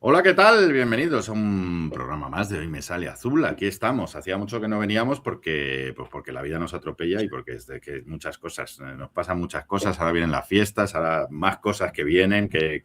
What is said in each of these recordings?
Hola, ¿qué tal? Bienvenidos a un programa más de Hoy Me Sale Azul. Aquí estamos. Hacía mucho que no veníamos porque la vida nos atropella y porque es de que muchas cosas, nos pasan muchas cosas. Ahora vienen las fiestas, ahora más cosas que vienen, que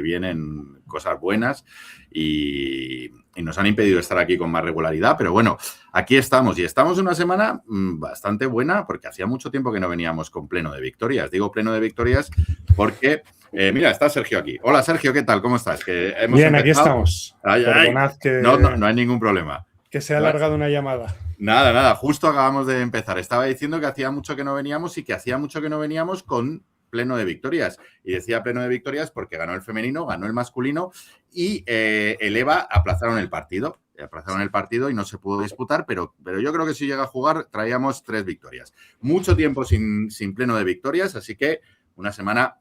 vienen cosas buenas y nos han impedido estar aquí con más regularidad. Pero bueno, aquí estamos y estamos una semana bastante buena porque hacía mucho tiempo que no veníamos con pleno de victorias. Digo pleno de victorias porque... mira, está Sergio aquí. Hola, Sergio, ¿qué tal? ¿Cómo estás? Que hemos Bien, aquí empezado. estamos. Ay, ay. Perdonad No hay ningún problema. que se ha No hay- alargado una llamada. Nada. Justo acabamos de empezar. Estaba diciendo que hacía mucho que no veníamos y que hacía mucho que no veníamos con pleno de victorias. Y decía pleno de victorias porque ganó el femenino, ganó el masculino y el EVA aplazaron el partido. Aplazaron el partido y no se pudo disputar, pero yo creo que si llega a jugar traíamos 3 victorias. Mucho tiempo sin pleno de victorias, así que una semana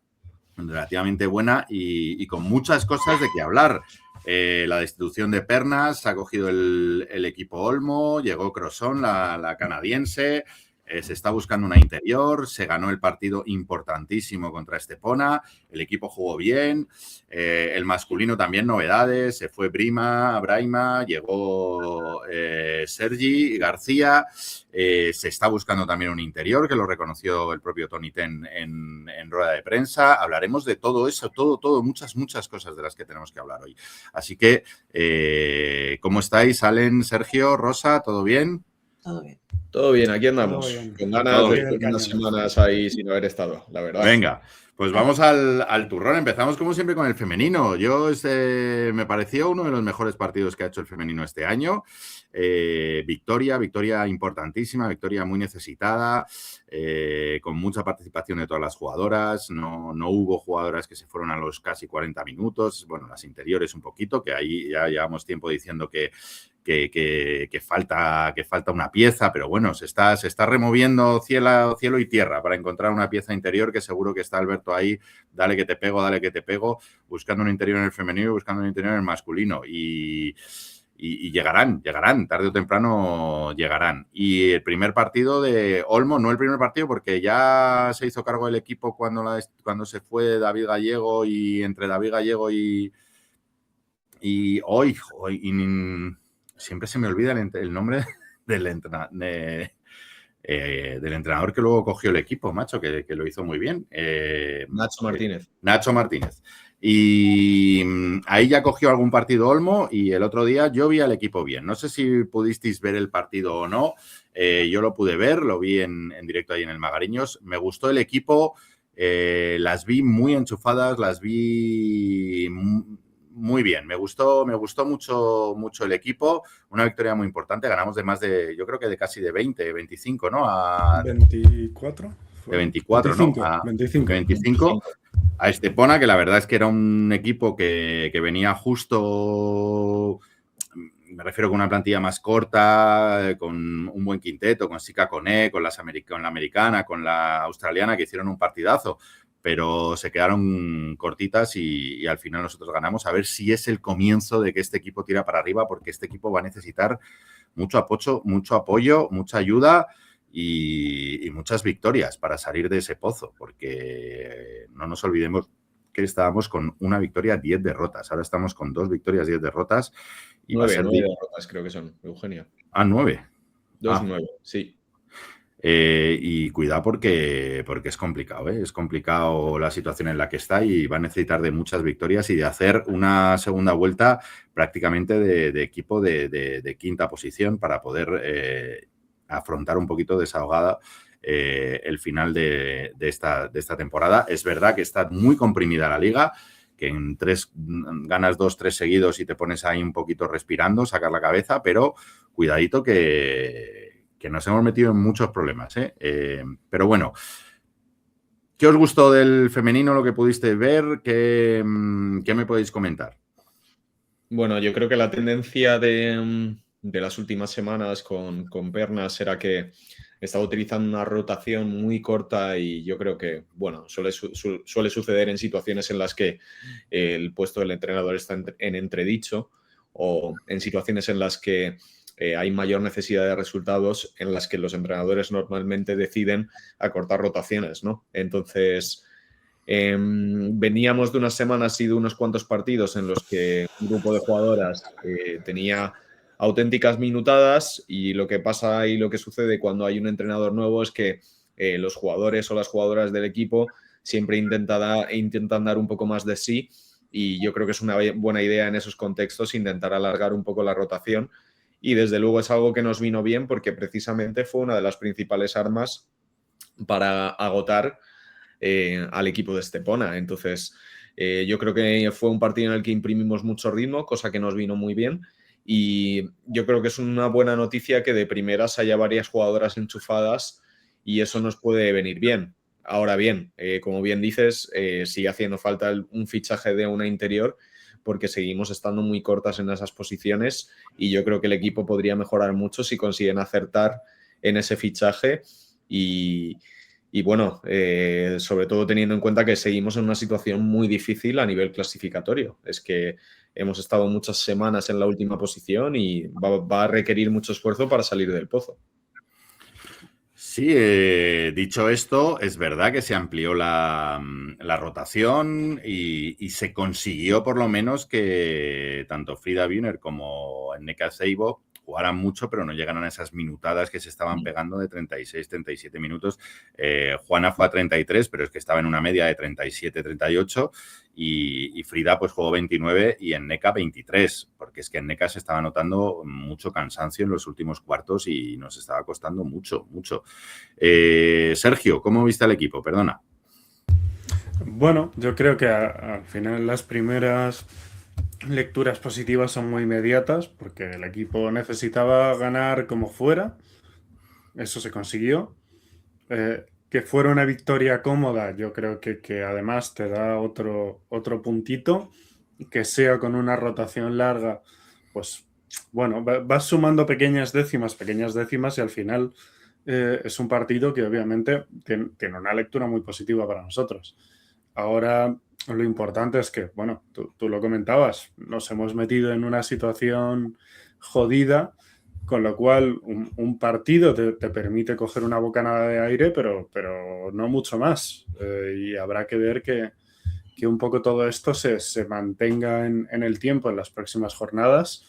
relativamente buena y con muchas cosas de qué hablar. La destitución de Pernas, ha cogido el equipo Olmo, llegó Crosson, la canadiense, se está buscando una interior, se ganó el partido importantísimo contra Estepona, el equipo jugó bien, el masculino también novedades, se fue Braima, llegó Sergi García, se está buscando también un interior, que lo reconoció el propio Tony Ten en rueda de prensa. Hablaremos de todo eso, todo, muchas cosas de las que tenemos que hablar hoy. Así que, ¿cómo estáis, Alen, Sergio, Rosa? ¿Todo bien? Todo bien. Todo bien, aquí Todo andamos. bien. Con ganas Todo de bien. unas semanas ahí sin haber estado, la verdad. Venga, pues vamos al turrón. Empezamos como siempre con el femenino. Me pareció uno de los mejores partidos que ha hecho el femenino este año. Victoria importantísima, victoria muy necesitada, con mucha participación de todas las jugadoras. No hubo jugadoras que se fueron a los casi 40 minutos. Bueno, las interiores un poquito, que ahí ya llevamos tiempo diciendo que falta una pieza, pero bueno, se está removiendo cielo y tierra para encontrar una pieza interior, que seguro que está Alberto ahí, dale que te pego, buscando un interior en el femenino y buscando un interior en el masculino. Y llegarán, tarde o temprano llegarán. Y el primer partido de Olmo, no el primer partido porque ya se hizo cargo del equipo cuando se fue David Gallego, y entre David Gallego y hoy siempre se me olvida el nombre del entrenador que luego cogió el equipo, macho, que lo hizo muy bien. Nacho Martínez. Nacho Martínez. Y ahí ya cogió algún partido Olmo y el otro día yo vi al equipo bien. No sé si pudisteis ver el partido o no. Yo lo pude ver, lo vi en directo ahí en el Magariños. Me gustó el equipo, las vi muy enchufadas, las vi muy bien. Me gustó mucho el equipo. Una victoria muy importante. Ganamos yo creo que de casi de 20, 25, ¿no? 24. De 24, 25, ¿no? 25. A Estepona, que la verdad es que era un equipo que venía justo, me refiero, con una plantilla más corta, con un buen quinteto, con Sika Koné, con la americana, con la australiana, que hicieron un partidazo, pero se quedaron cortitas y al final nosotros ganamos. A ver si es el comienzo de que este equipo tira para arriba, porque este equipo va a necesitar mucho apoyo, mucha ayuda y muchas victorias para salir de ese pozo, porque no nos olvidemos que estábamos con una victoria, 10 derrotas. Ahora estamos con 2 victorias, 10 derrotas. Y 9 va a ser derrotas creo que son, Eugenio. 9. 2-9, sí. Y cuidado porque es complicado, ¿eh? Es complicado la situación en la que está y va a necesitar de muchas victorias y de hacer una segunda vuelta prácticamente de equipo de quinta posición para poder afrontar un poquito desahogada el final de esta temporada. Es verdad que está muy comprimida la liga, que en 3 ganas 2, 3 seguidos y te pones ahí un poquito respirando, sacar la cabeza, pero cuidadito que nos hemos metido en muchos problemas, ¿eh? Pero bueno, ¿qué os gustó del femenino, lo que pudiste ver? ¿Qué me podéis comentar? Bueno, yo creo que la tendencia de las últimas semanas con Pernas era que estaba utilizando una rotación muy corta y yo creo que, bueno, suele suceder en situaciones en las que el puesto del entrenador está en entredicho o en situaciones en las que hay mayor necesidad de resultados, en las que los entrenadores normalmente deciden acortar rotaciones, ¿no? Entonces, Veníamos de unas semanas y de unos cuantos partidos en los que un grupo de jugadoras tenía auténticas minutadas, y lo que pasa y lo que sucede cuando hay un entrenador nuevo es que los jugadores o las jugadoras del equipo siempre intentan dar un poco más de sí, y yo creo que es una buena idea en esos contextos intentar alargar un poco la rotación, y desde luego es algo que nos vino bien porque precisamente fue una de las principales armas para agotar al equipo de Estepona. Entonces, yo creo que fue un partido en el que imprimimos mucho ritmo, cosa que nos vino muy bien, y yo creo que es una buena noticia que de primeras haya varias jugadoras enchufadas, y eso nos puede venir bien. Ahora bien, como bien dices, sigue haciendo falta un fichaje de una interior porque seguimos estando muy cortas en esas posiciones, y yo creo que el equipo podría mejorar mucho si consiguen acertar en ese fichaje y bueno, sobre todo teniendo en cuenta que seguimos en una situación muy difícil a nivel clasificatorio. Es que hemos estado muchas semanas en la última posición y va a requerir mucho esfuerzo para salir del pozo. Sí, dicho esto, es verdad que se amplió la rotación y se consiguió por lo menos que tanto Frida Bühner como Nneka Seibo jugaran mucho, pero no llegaron a esas minutadas que se estaban pegando de 36, 37 minutos. Juana fue a 33, pero es que estaba en una media de 37, 38 y Frida pues jugó 29 y Nneka 23, porque es que Nneka se estaba notando mucho cansancio en los últimos cuartos y nos estaba costando mucho, mucho. Sergio, ¿cómo viste al equipo? Perdona. Bueno, yo creo que al final las primeras lecturas positivas son muy inmediatas porque el equipo necesitaba ganar como fuera. Eso se consiguió. Que fuera una victoria cómoda, yo creo que además te da otro puntito. Que sea con una rotación larga, pues bueno, vas sumando pequeñas décimas y al final es un partido que obviamente tiene una lectura muy positiva para nosotros. Ahora lo importante es que, bueno, tú lo comentabas, nos hemos metido en una situación jodida, con lo cual un partido te permite coger una bocanada de aire, pero no mucho más. Y habrá que ver que un poco todo esto se mantenga en el tiempo en las próximas jornadas,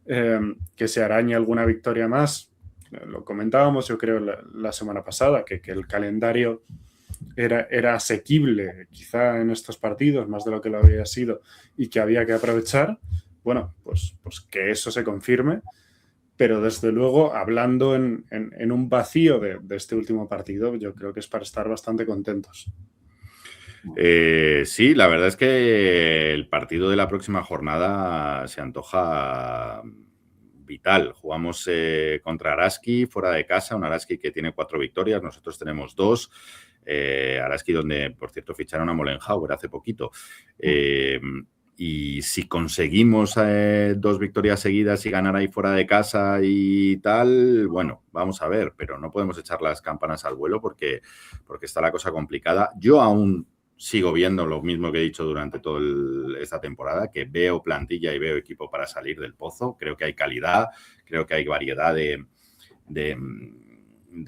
que se arañe alguna victoria más. Lo comentábamos, yo creo, la semana pasada, que el calendario era asequible quizá en estos partidos, más de lo que lo había sido, y que había que aprovechar. Bueno, pues que eso se confirme, pero desde luego, hablando en un vacío de este último partido, yo creo que es para estar bastante contentos. Sí, la verdad es que el partido de la próxima jornada se antoja vital. Jugamos contra Araski fuera de casa, un Araski que tiene 4 victorias, nosotros tenemos 2. Araski donde, por cierto, ficharon a Mollenhauer hace poquito. Y si conseguimos 2 victorias seguidas y ganar ahí fuera de casa y tal, bueno, vamos a ver, pero no podemos echar las campanas al vuelo porque está la cosa complicada. Yo aún sigo viendo lo mismo que he dicho durante toda esta temporada, que veo plantilla y veo equipo para salir del pozo. Creo que hay calidad, creo que hay variedad de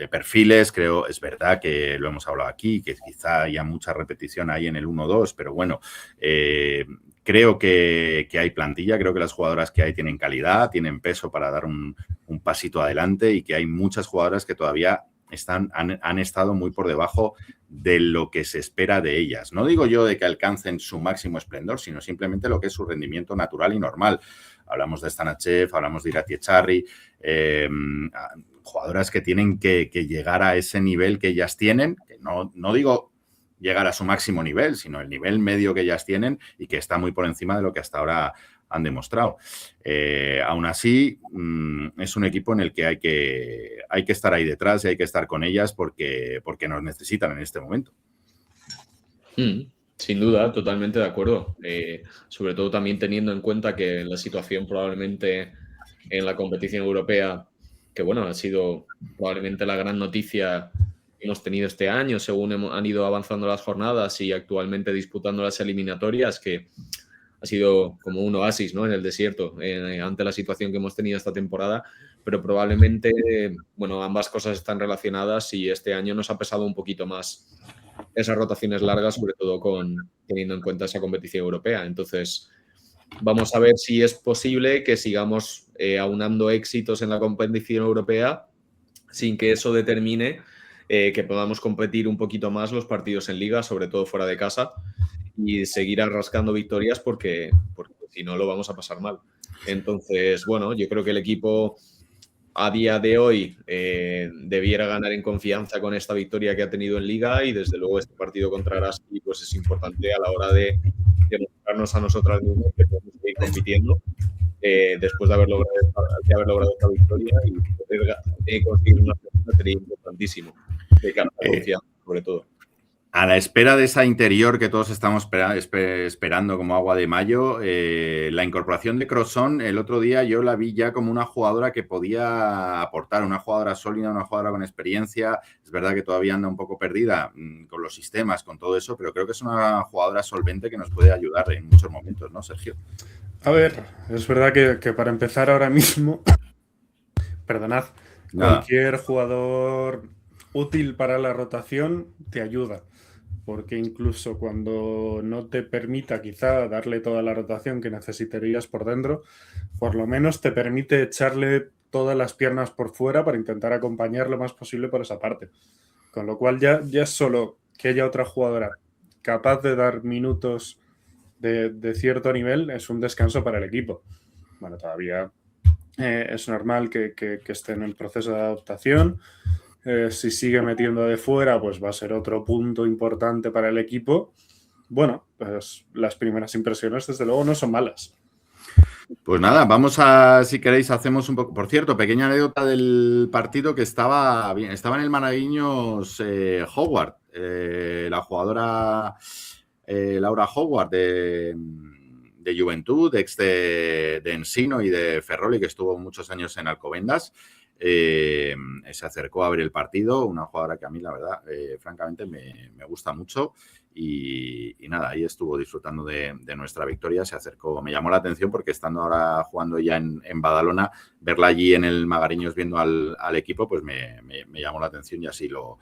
perfiles. Creo, es verdad que lo hemos hablado aquí, que quizá haya mucha repetición ahí en el 1-2, pero bueno, creo que hay plantilla, creo que las jugadoras que hay tienen calidad, tienen peso para dar un pasito adelante y que hay muchas jugadoras que todavía han estado muy por debajo de lo que se espera de ellas. No digo yo de que alcancen su máximo esplendor, sino simplemente lo que es su rendimiento natural y normal. Hablamos de Stanachev, hablamos de Irati Echarri, jugadoras que tienen que llegar a ese nivel que ellas tienen, que no digo llegar a su máximo nivel, sino el nivel medio que ellas tienen y que está muy por encima de lo que hasta ahora han demostrado. Aún así, es un equipo en el que hay que estar ahí detrás y hay que estar con ellas porque nos necesitan en este momento. Sin duda, totalmente de acuerdo. Sobre todo también teniendo en cuenta que la situación probablemente en la competición europea, que bueno, ha sido probablemente la gran noticia que hemos tenido este año, según han ido avanzando las jornadas y actualmente disputando las eliminatorias, que ha sido como un oasis, ¿no?, en el desierto ante la situación que hemos tenido esta temporada, pero probablemente, bueno, ambas cosas están relacionadas y este año nos ha pesado un poquito más esas rotaciones largas, sobre todo teniendo en cuenta esa competición europea. Entonces, vamos a ver si es posible que sigamos aunando éxitos en la competición europea sin que eso determine que podamos competir un poquito más los partidos en liga, sobre todo fuera de casa, y seguir rascando victorias porque si no lo vamos a pasar mal. Entonces, bueno, yo creo que el equipo a día de hoy debiera ganar en confianza con esta victoria que ha tenido en liga, y desde luego este partido contra Araski pues es importante a la hora de demostrarnos a nosotras mismos que podemos seguir compitiendo después de haber logrado esta victoria, y poder conseguir una victoria sería importantísimo de cara a la confianza, sobre todo. A la espera de esa interior que todos estamos esperando como agua de mayo, la incorporación de Crosson el otro día yo la vi ya como una jugadora que podía aportar, una jugadora sólida, una jugadora con experiencia. Es verdad que todavía anda un poco perdida con los sistemas, con todo eso, pero creo que es una jugadora solvente que nos puede ayudar en muchos momentos, ¿no, Sergio? A ver, es verdad que para empezar ahora mismo, perdonad, cualquier jugador útil para la rotación te ayuda. Porque incluso cuando no te permita quizá darle toda la rotación que necesitarías por dentro, por lo menos te permite echarle todas las piernas por fuera para intentar acompañar lo más posible por esa parte. Con lo cual ya es solo que haya otra jugadora capaz de dar minutos de cierto nivel, es un descanso para el equipo. Bueno, todavía es normal que esté en el proceso de adaptación. Si sigue metiendo de fuera, pues va a ser otro punto importante para el equipo. Bueno, pues las primeras impresiones, desde luego, no son malas. Pues nada, vamos a, si queréis, hacemos un poco. Por cierto, pequeña anécdota del partido que estaba en el Maraviños Howard, la jugadora Laura Howard de Juventud, ex de Ensino y de Ferrol, y que estuvo muchos años en Alcobendas. Se acercó a ver el partido, una jugadora que a mí, la verdad, francamente, me gusta mucho. Y nada, ahí estuvo disfrutando de nuestra victoria, se acercó, me llamó la atención porque estando ahora jugando ya en Badalona, verla allí en el Magariños viendo al equipo, pues me llamó la atención y así lo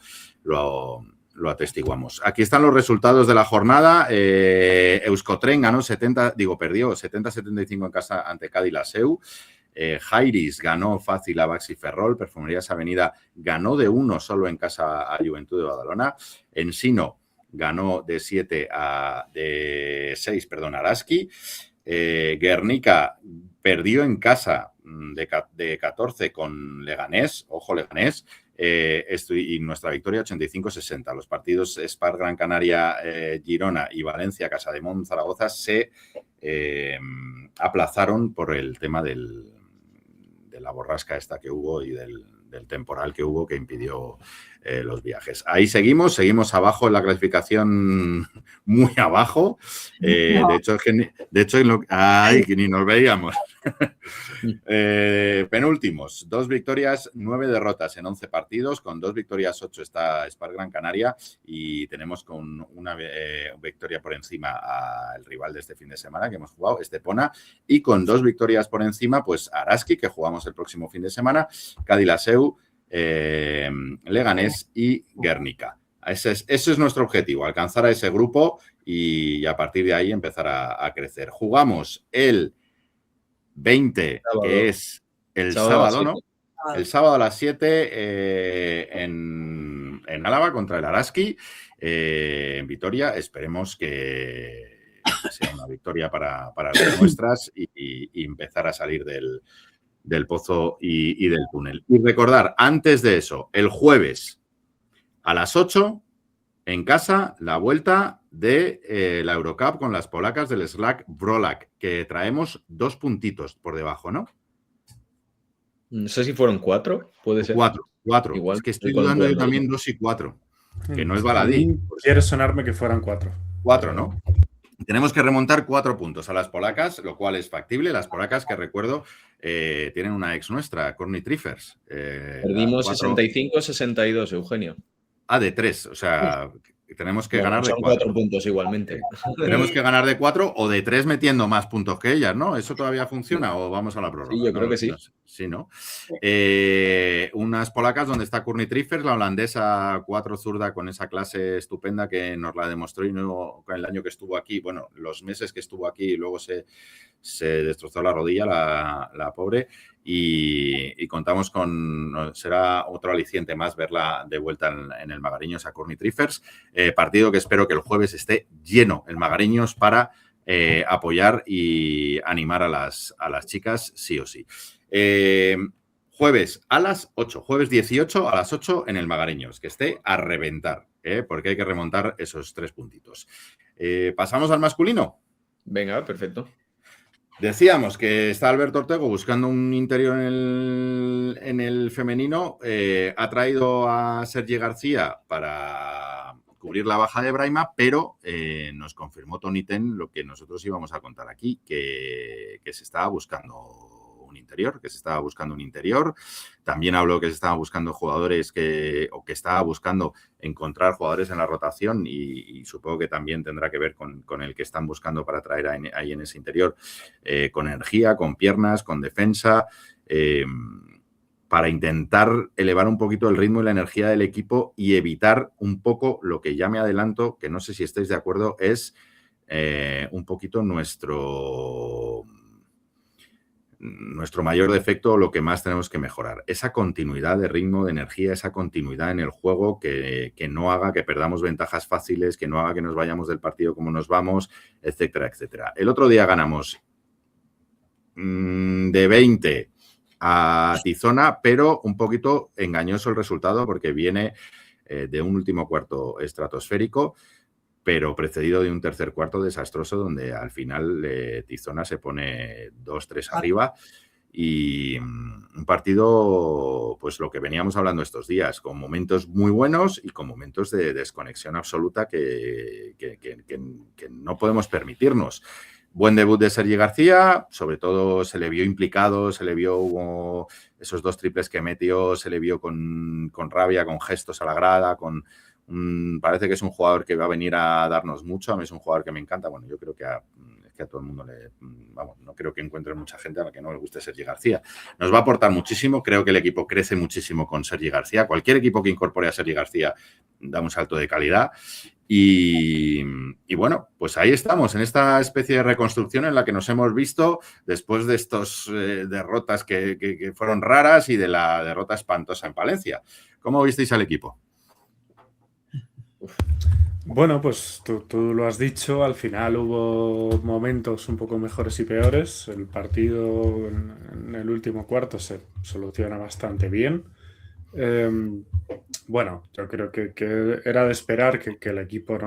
atestiguamos. Aquí están los resultados de la jornada. Euskotren perdió 70-75 en casa ante Cádiz Laseu. Jairis ganó fácil a Baxi Ferrol. Perfumerías Avenida ganó de 1 solo en casa a Juventud de Badalona. Ensino ganó de 6 a Araski. Guernica perdió en casa de 14 con Leganés. Ojo, Leganés. Y nuestra victoria 85-60. Los partidos Spar Gran Canaria, Girona y Valencia, Casademont, Zaragoza se aplazaron por el tema de la borrasca esta que hubo y del temporal que hubo que impidió los viajes. Ahí seguimos abajo en la clasificación, muy abajo. De hecho, que ni nos veíamos. Penúltimos, 2 victorias, 9 derrotas en 11 partidos. Con 2 victorias, 8 está Spar Gran Canaria y tenemos con una victoria por encima al rival de este fin de semana que hemos jugado, Estepona, y con 2 victorias por encima, pues Araski, que jugamos el próximo fin de semana, Cádiz Laseu, Leganés y Guernica. Ese es nuestro objetivo, alcanzar a ese grupo y a partir de ahí empezar a crecer. Jugamos el 20, que es el sábado, ¿no? El sábado a las 7 en Álava contra el Araski, en Vitoria. Esperemos que sea una victoria para las nuestras y empezar a salir del pozo y del túnel. Y recordar, antes de eso, el jueves a las 8 en casa, la vuelta de la Eurocup con las polacas del Slack Brolak, que traemos 2 puntitos por debajo, ¿no? No sé si fueron 4, puede ser. 4. Igual, es que estoy dudando yo también 2 y 4, que no es baladí. Quiere sonarme que fueran 4. 4, ¿no? Tenemos que remontar 4 puntos a las polacas, lo cual es factible. Las polacas, que recuerdo, tienen una ex nuestra, Courtney Triffers. Perdimos 65-62, Eugenio. De 3, o sea, tenemos que Bueno, ganar de son 4. 4 puntos igualmente. Tenemos que ganar de 4 o de 3 metiendo más puntos que ellas, ¿no? ¿Eso todavía funciona o vamos a la prórroga? Sí, yo creo que sí. No sé. Sí, ¿no? Unas polacas donde está Courtney Triffers, la holandesa 4 zurda con esa clase estupenda que nos la demostró y no con el año que estuvo aquí, bueno, los meses que estuvo aquí y luego se destrozó la rodilla, la pobre, y contamos con, será otro aliciente más verla de vuelta en el Magariños a Courtney Triffers, partido que espero que el jueves esté lleno el Magariños para apoyar y animar a las chicas sí o sí. Jueves a las 8, jueves 18 a las 8 en el Magariños, que esté a reventar, porque hay que remontar esos 3 puntitos. ¿Pasamos al masculino? Venga, perfecto. Decíamos que está Alberto Ortego buscando un interior en el femenino. Ha traído a Sergi García para cubrir la baja de Braima, pero nos confirmó Toni Ten lo que nosotros íbamos a contar aquí, que se estaba buscando un interior, También habló que se estaban buscando jugadores que estaba buscando encontrar jugadores en la rotación y supongo que también tendrá que ver con el que están buscando para traer ahí en ese interior, con energía, con piernas, con defensa, para intentar elevar un poquito el ritmo y la energía del equipo y evitar un poco lo que ya me adelanto, que no sé si estáis de acuerdo, es un poquito nuestro mayor defecto, lo que más tenemos que mejorar. Esa continuidad de ritmo, de energía, esa continuidad en el juego que no haga que perdamos ventajas fáciles, que no haga que nos vayamos del partido como nos vamos, etcétera, etcétera. El otro día ganamos de 20 a Tizona, pero un poquito engañoso el resultado porque viene de un último cuarto estratosférico, pero precedido de un tercer cuarto desastroso donde al final Tizona se pone 2-3 arriba y un partido, pues lo que veníamos hablando estos días, con momentos muy buenos y con momentos de desconexión absoluta que no podemos permitirnos. Buen debut de Sergi García, sobre todo se le vio implicado, se le vio, hubo esos 2 triples que metió, se le vio con rabia, con gestos a la grada, parece que es un jugador que va a venir a darnos mucho. A mí es un jugador que me encanta. Bueno, yo creo que a todo el mundo no creo que encuentre mucha gente a la que no le guste Sergi García. Nos va a aportar muchísimo. Creo que el equipo crece muchísimo con Sergi García. Cualquier equipo que incorpore a Sergi García da un salto de calidad. Y bueno, pues ahí estamos, en esta especie de reconstrucción en la que nos hemos visto después de estas derrotas que fueron raras y de la derrota espantosa en Palencia. ¿Cómo visteis al equipo? Bueno, pues tú lo has dicho, al final hubo momentos un poco mejores y peores. El partido en el último cuarto se soluciona bastante bien. Bueno, yo creo que era de esperar que el equipo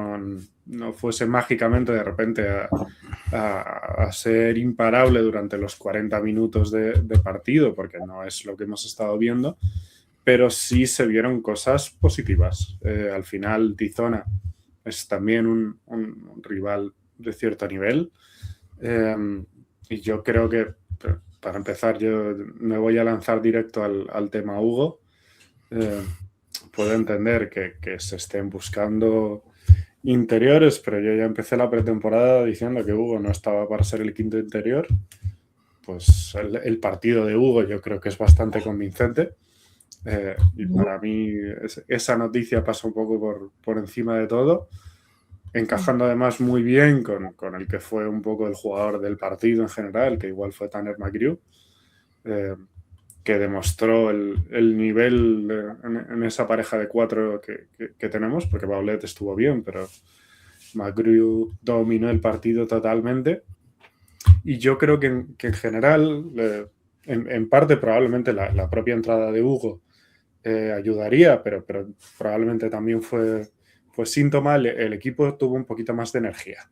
no fuese mágicamente de repente a ser imparable durante los 40 minutos de partido, porque no es lo que hemos estado viendo, pero sí se vieron cosas positivas. Al final, Tizona es también un rival de cierto nivel. Y yo creo que, para empezar, yo me voy a lanzar directo al tema Hugo. Puedo entender que se estén buscando interiores, pero yo ya empecé la pretemporada diciendo que Hugo no estaba para ser el quinto interior. Pues el partido de Hugo yo creo que es bastante convincente. Y para mí esa noticia pasa un poco por encima de todo, encajando además muy bien con el que fue un poco el jugador del partido en general, que igual fue Tanner McGrew, que demostró el nivel en esa pareja de 4 que tenemos, porque Paulette estuvo bien, pero McGrew dominó el partido totalmente. Y yo creo que en general, en parte probablemente la propia entrada de Hugo ayudaría, pero probablemente también fue síntoma, el equipo tuvo un poquito más de energía.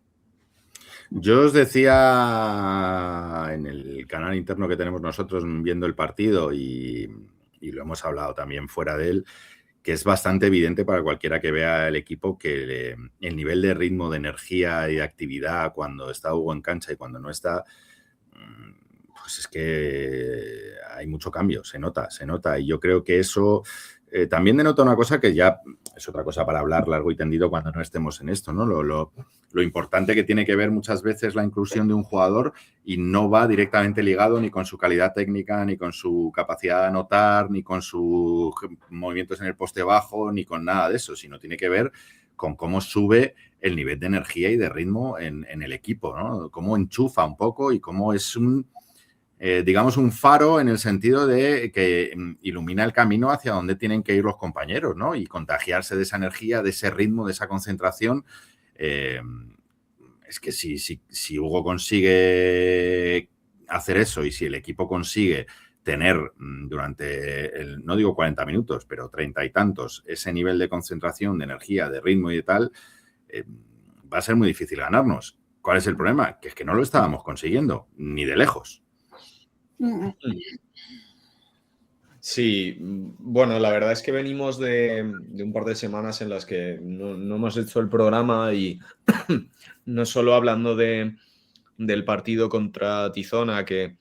Yo os decía en el canal interno que tenemos nosotros viendo el partido y lo hemos hablado también fuera de él, que es bastante evidente para cualquiera que vea el equipo que el nivel de ritmo, de energía y de actividad cuando está Hugo en cancha y cuando no está, pues es que hay mucho cambio, se nota. Y yo creo que eso también denota una cosa que ya es otra cosa para hablar largo y tendido cuando no estemos en esto, ¿no? Lo importante que tiene que ver muchas veces la inclusión de un jugador y no va directamente ligado ni con su calidad técnica, ni con su capacidad de anotar, ni con sus movimientos en el poste bajo, ni con nada de eso, sino tiene que ver con cómo sube el nivel de energía y de ritmo en el equipo, ¿no? Cómo enchufa un poco y cómo es digamos, un faro en el sentido de que ilumina el camino hacia donde tienen que ir los compañeros, ¿no? Y contagiarse de esa energía, de ese ritmo, de esa concentración. Es que si Hugo consigue hacer eso y si el equipo consigue tener durante, no digo 40 minutos, pero 30 y tantos, ese nivel de concentración, de energía, de ritmo y de tal, va a ser muy difícil ganarnos. ¿Cuál es el problema? Que es que no lo estábamos consiguiendo, ni de lejos. Sí, bueno, la verdad es que venimos de un par de semanas en las que no hemos hecho el programa y no solo hablando del partido contra Tizona, que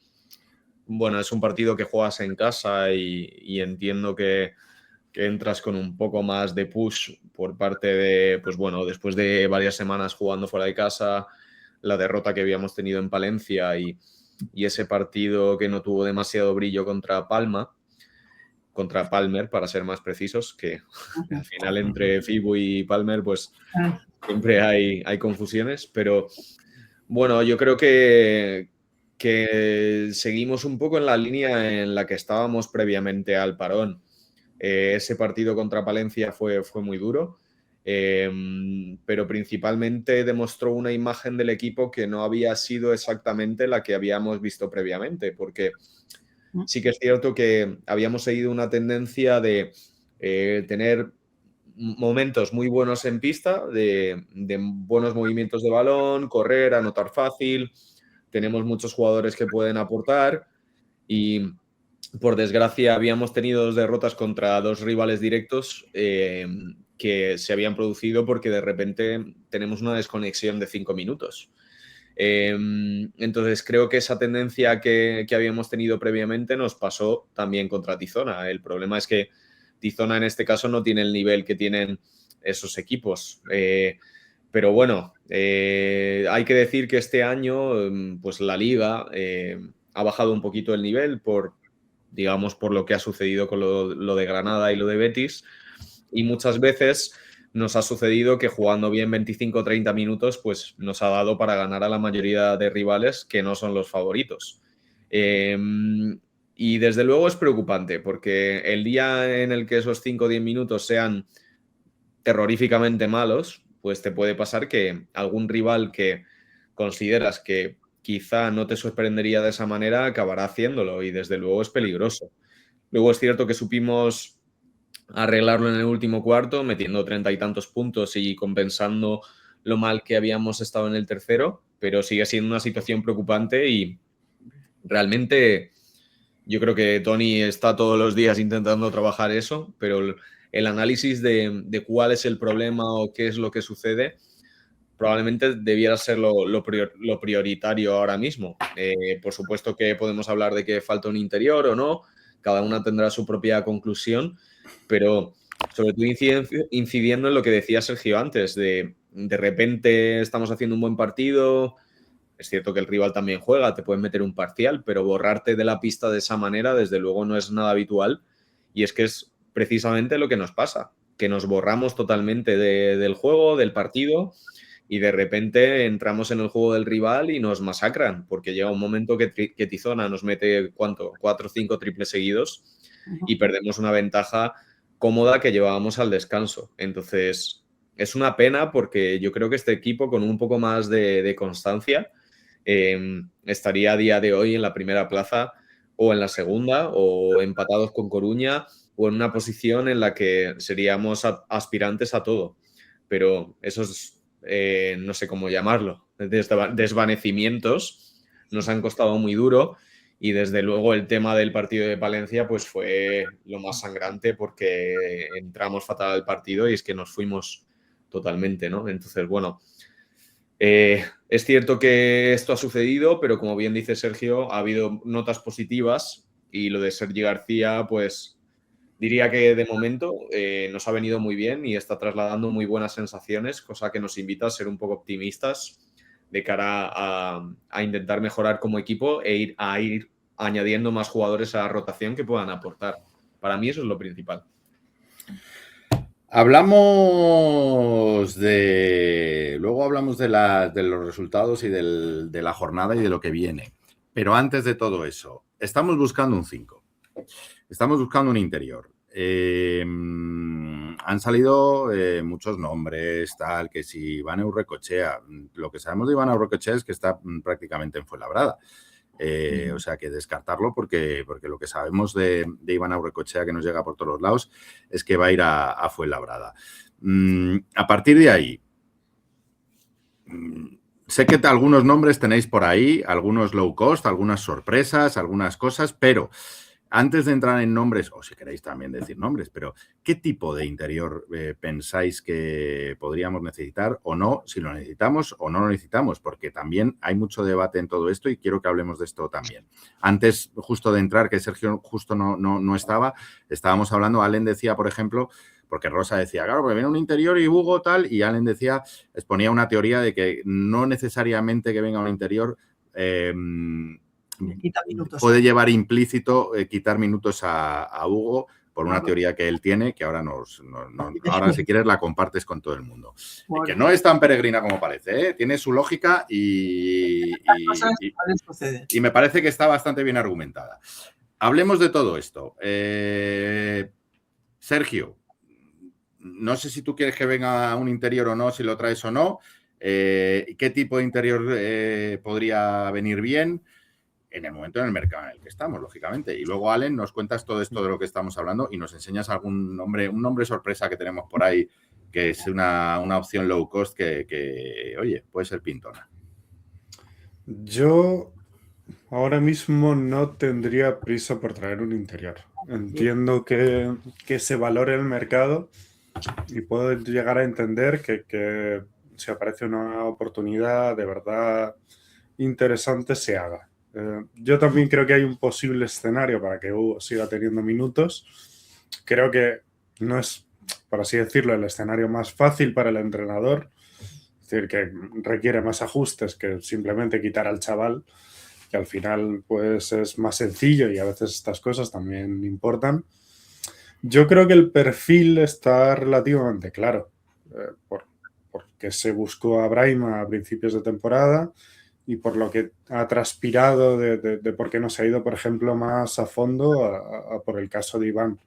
bueno, es un partido que juegas en casa y entiendo que entras con un poco más de push por parte de, pues bueno, después de varias semanas jugando fuera de casa, la derrota que habíamos tenido en Palencia y ese partido que no tuvo demasiado brillo contra Palmer, para ser más precisos, que al final entre Fibu y Palmer, pues siempre hay confusiones, pero bueno, yo creo que seguimos un poco en la línea en la que estábamos previamente al parón. Ese partido contra Palencia fue muy duro, pero principalmente demostró una imagen del equipo que no había sido exactamente la que habíamos visto previamente, porque sí que es cierto que habíamos seguido una tendencia de tener momentos muy buenos en pista, de buenos movimientos de balón, correr, anotar fácil. Tenemos muchos jugadores que pueden aportar y por desgracia habíamos tenido 2 derrotas contra 2 rivales directos que se habían producido porque de repente tenemos una desconexión de 5 minutos. Entonces creo que esa tendencia que habíamos tenido previamente nos pasó también contra Tizona. El problema es que Tizona en este caso no tiene el nivel que tienen esos equipos. Pero bueno, hay que decir que este año pues la liga ha bajado un poquito el nivel digamos, por lo que ha sucedido con lo de Granada y lo de Betis. Y muchas veces nos ha sucedido que jugando bien 25 o 30 minutos, pues nos ha dado para ganar a la mayoría de rivales que no son los favoritos. Y desde luego es preocupante, porque el día en el que esos 5 o 10 minutos sean terroríficamente malos, pues te puede pasar que algún rival que consideras que quizá no te sorprendería de esa manera acabará haciéndolo y desde luego es peligroso. Luego es cierto que supimos arreglarlo en el último cuarto, metiendo 30 y tantos puntos y compensando lo mal que habíamos estado en el tercero, pero sigue siendo una situación preocupante y realmente yo creo que Tony está todos los días intentando trabajar eso, pero el análisis de cuál es el problema o qué es lo que sucede probablemente debiera ser lo prioritario ahora mismo. Por supuesto que podemos hablar de que falta un interior o no, cada una tendrá su propia conclusión, pero sobre todo incidiendo en lo que decía Sergio antes, de repente estamos haciendo un buen partido, es cierto que el rival también juega, te pueden meter un parcial, pero borrarte de la pista de esa manera, desde luego, no es nada habitual y es que es precisamente lo que nos pasa, que nos borramos totalmente del juego, del partido y de repente entramos en el juego del rival y nos masacran, porque llega un momento que Tizona nos mete, ¿cuánto? 4 o 5 triples seguidos y perdemos una ventaja cómoda que llevábamos al descanso. Entonces, es una pena porque yo creo que este equipo con un poco más de constancia estaría a día de hoy en la primera plaza o en la segunda o empatados con Coruña o en una posición en la que seríamos aspirantes a todo. Pero esos, no sé cómo llamarlo, desvanecimientos nos han costado muy duro y desde luego el tema del partido de Palencia pues fue lo más sangrante porque entramos fatal al partido y es que nos fuimos totalmente, ¿no? Entonces, bueno, es cierto que esto ha sucedido, pero como bien dice Sergio, ha habido notas positivas y lo de Sergi García, pues diría que de momento nos ha venido muy bien y está trasladando muy buenas sensaciones, cosa que nos invita a ser un poco optimistas de cara a intentar mejorar como equipo e ir añadiendo más jugadores a la rotación que puedan aportar. Para mí eso es lo principal. Luego hablamos de los resultados y de la jornada y de lo que viene. Pero antes de todo eso, estamos buscando un 5. Estamos buscando un interior. Han salido muchos nombres, tal, que si Iván Aurrecoechea. Lo que sabemos de Iván Aurrecoechea es que está prácticamente en Fuenlabrada. O sea que descartarlo porque lo que sabemos de Iván Aurrecoechea, que nos llega por todos los lados, es que va a ir a Fuenlabrada. A partir de ahí, sé que algunos nombres tenéis por ahí, algunos low cost, algunas sorpresas, algunas cosas, pero antes de entrar en nombres, o si queréis también decir nombres, pero ¿qué tipo de interior pensáis que podríamos necesitar o no? Si lo necesitamos o no lo necesitamos, porque también hay mucho debate en todo esto y quiero que hablemos de esto también. Antes, justo de entrar, que Sergio justo no estaba, estábamos hablando, Allen decía, por ejemplo, porque Rosa decía, claro, porque viene un interior y Hugo tal, y Allen decía, exponía una teoría de que no necesariamente que venga un interior puede llevar implícito quitar minutos a Hugo por una teoría que él tiene, que ahora ahora si quieres la compartes con todo el mundo. Bueno. Que no es tan peregrina como parece, ¿eh? Tiene su lógica y me parece que está bastante bien argumentada. Hablemos de todo esto. Sergio, no sé si tú quieres que venga un interior o no, si lo traes o no. ¿Qué tipo de interior podría venir bien? En el momento en el mercado en el que estamos, lógicamente. Y luego, Allen, nos cuentas todo esto de lo que estamos hablando y nos enseñas algún nombre, un nombre sorpresa que tenemos por ahí, que es una opción low cost que, oye, puede ser pintona. Yo ahora mismo no tendría prisa por traer un interior. Entiendo que se valore el mercado y puedo llegar a entender que si aparece una oportunidad de verdad interesante, se haga. Yo también creo que hay un posible escenario para que Hugo siga teniendo minutos. Creo que no es, por así decirlo, el escenario más fácil para el entrenador. Es decir, que requiere más ajustes que simplemente quitar al chaval, que al final pues es más sencillo y a veces estas cosas también importan. Yo creo que el perfil está relativamente claro, porque se buscó a Brahima a principios de temporada y por lo que ha transpirado de por qué no se ha ido, por ejemplo, más a fondo a por el caso de Iván.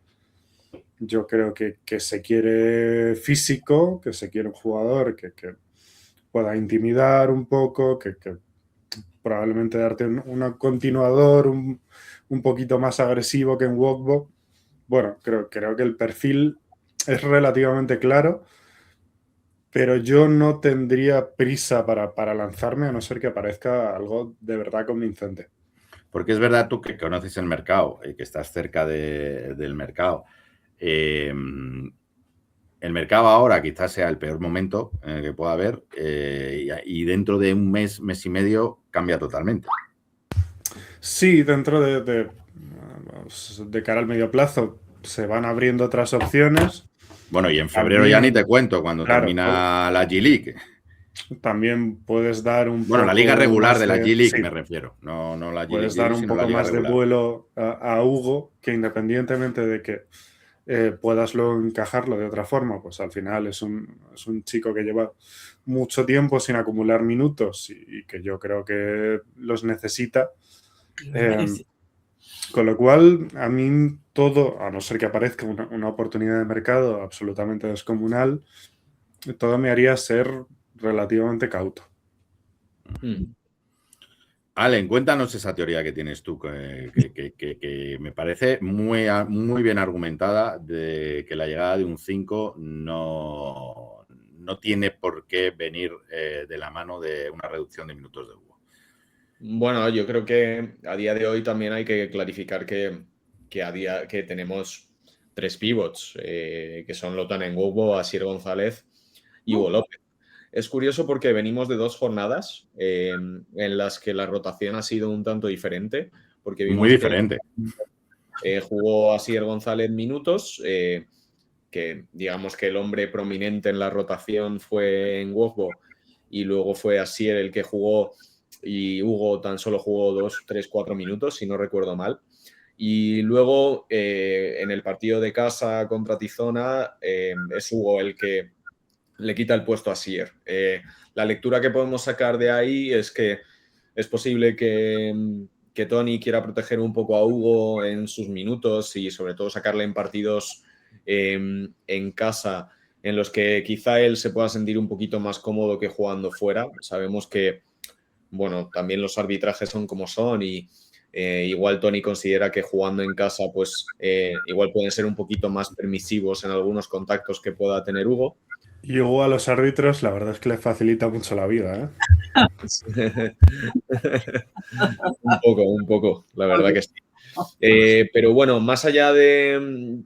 Yo creo que se quiere físico, que se quiere un jugador que pueda intimidar un poco, que probablemente darte un continuador un poquito más agresivo que en Walkbox. Bueno, creo que el perfil es relativamente claro, pero yo no tendría prisa para lanzarme a no ser que aparezca algo de verdad convincente. Porque es verdad tú que conoces el mercado y que estás cerca del mercado. El mercado ahora quizás sea el peor momento que pueda haber y dentro de un mes y medio cambia totalmente. Sí, dentro de cara al medio plazo se van abriendo otras opciones. Bueno, y en febrero también, ya ni te cuento, cuando termina la G-League. También puedes dar un poco... Bueno, la liga regular de la G-League me refiero, no la G-League. Puedes dar un poco más regular de vuelo a Hugo, que independientemente de que puedas luego encajarlo de otra forma, pues al final es un chico que lleva mucho tiempo sin acumular minutos y que yo creo que los necesita. Con lo cual, a mí todo, a no ser que aparezca una oportunidad de mercado absolutamente descomunal, todo me haría ser relativamente cauto. Allen, cuéntanos esa teoría que tienes tú, que me parece muy bien argumentada, de que la llegada de un 5 no tiene por qué venir de la mano de una reducción de minutos de Hugo. Bueno, yo creo que a día de hoy también hay que clarificar que tenemos 3 pivots, que son Lotan Engubo, Asier González y Hugo López. Es curioso porque venimos de 2 jornadas en las que la rotación ha sido un tanto diferente. Porque vimos muy diferente. jugó Asier González minutos, que digamos que el hombre prominente en la rotación fue Ngogbo y luego fue Asier el que jugó y Hugo tan solo jugó 2, 3, 4 minutos, si no recuerdo mal. Y luego en el partido de casa contra Tizona es Hugo el que le quita el puesto a Asier. La lectura que podemos sacar de ahí es que es posible que Tony quiera proteger un poco a Hugo en sus minutos y sobre todo sacarle en partidos en casa en los que quizá él se pueda sentir un poquito más cómodo que jugando fuera. Sabemos que, bueno, también los arbitrajes son como son y igual Tony considera que jugando en casa pues igual pueden ser un poquito más permisivos en algunos contactos que pueda tener Hugo. Y Hugo a los árbitros, la verdad es que le facilita mucho la vida, ¿eh? Un poco, la verdad que sí. Pero bueno, más allá de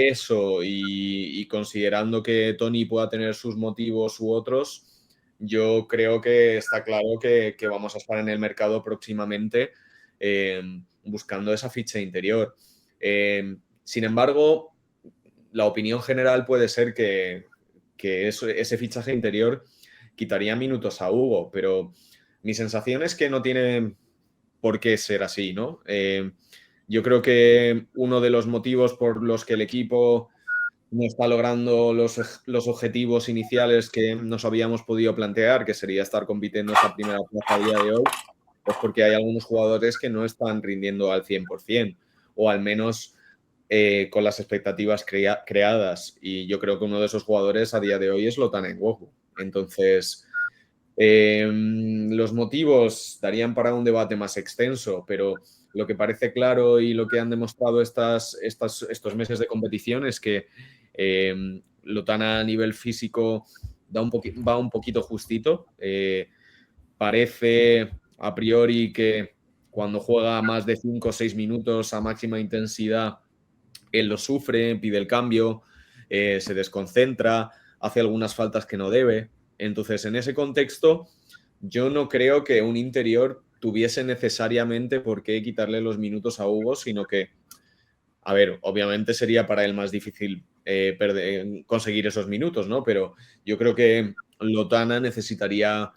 eso y considerando que Tony pueda tener sus motivos u otros, yo creo que está claro que vamos a estar en el mercado próximamente buscando esa ficha interior. Sin embargo, la opinión general puede ser que ese fichaje interior quitaría minutos a Hugo, pero mi sensación es que no tiene por qué ser así, ¿no? Yo creo que uno de los motivos por los que el equipo no está logrando los objetivos iniciales que nos habíamos podido plantear, que sería estar compitiendo esa primera plaza a día de hoy, es porque hay algunos jugadores que no están rindiendo al 100%, o al menos con las expectativas creadas. Y yo creo que uno de esos jugadores a día de hoy es Lotana Ngoku. Entonces, los motivos darían para un debate más extenso, pero lo que parece claro y lo que han demostrado estos meses de competición es que Lotana a nivel físico va un poquito justito. Parece a priori que cuando juega más de 5 o 6 minutos a máxima intensidad, él lo sufre, pide el cambio, se desconcentra, hace algunas faltas que no debe. Entonces, en ese contexto, yo no creo que un interior tuviese necesariamente por qué quitarle los minutos a Hugo, sino que, a ver, obviamente sería para él más difícil conseguir esos minutos, ¿no? Pero yo creo que Lotana necesitaría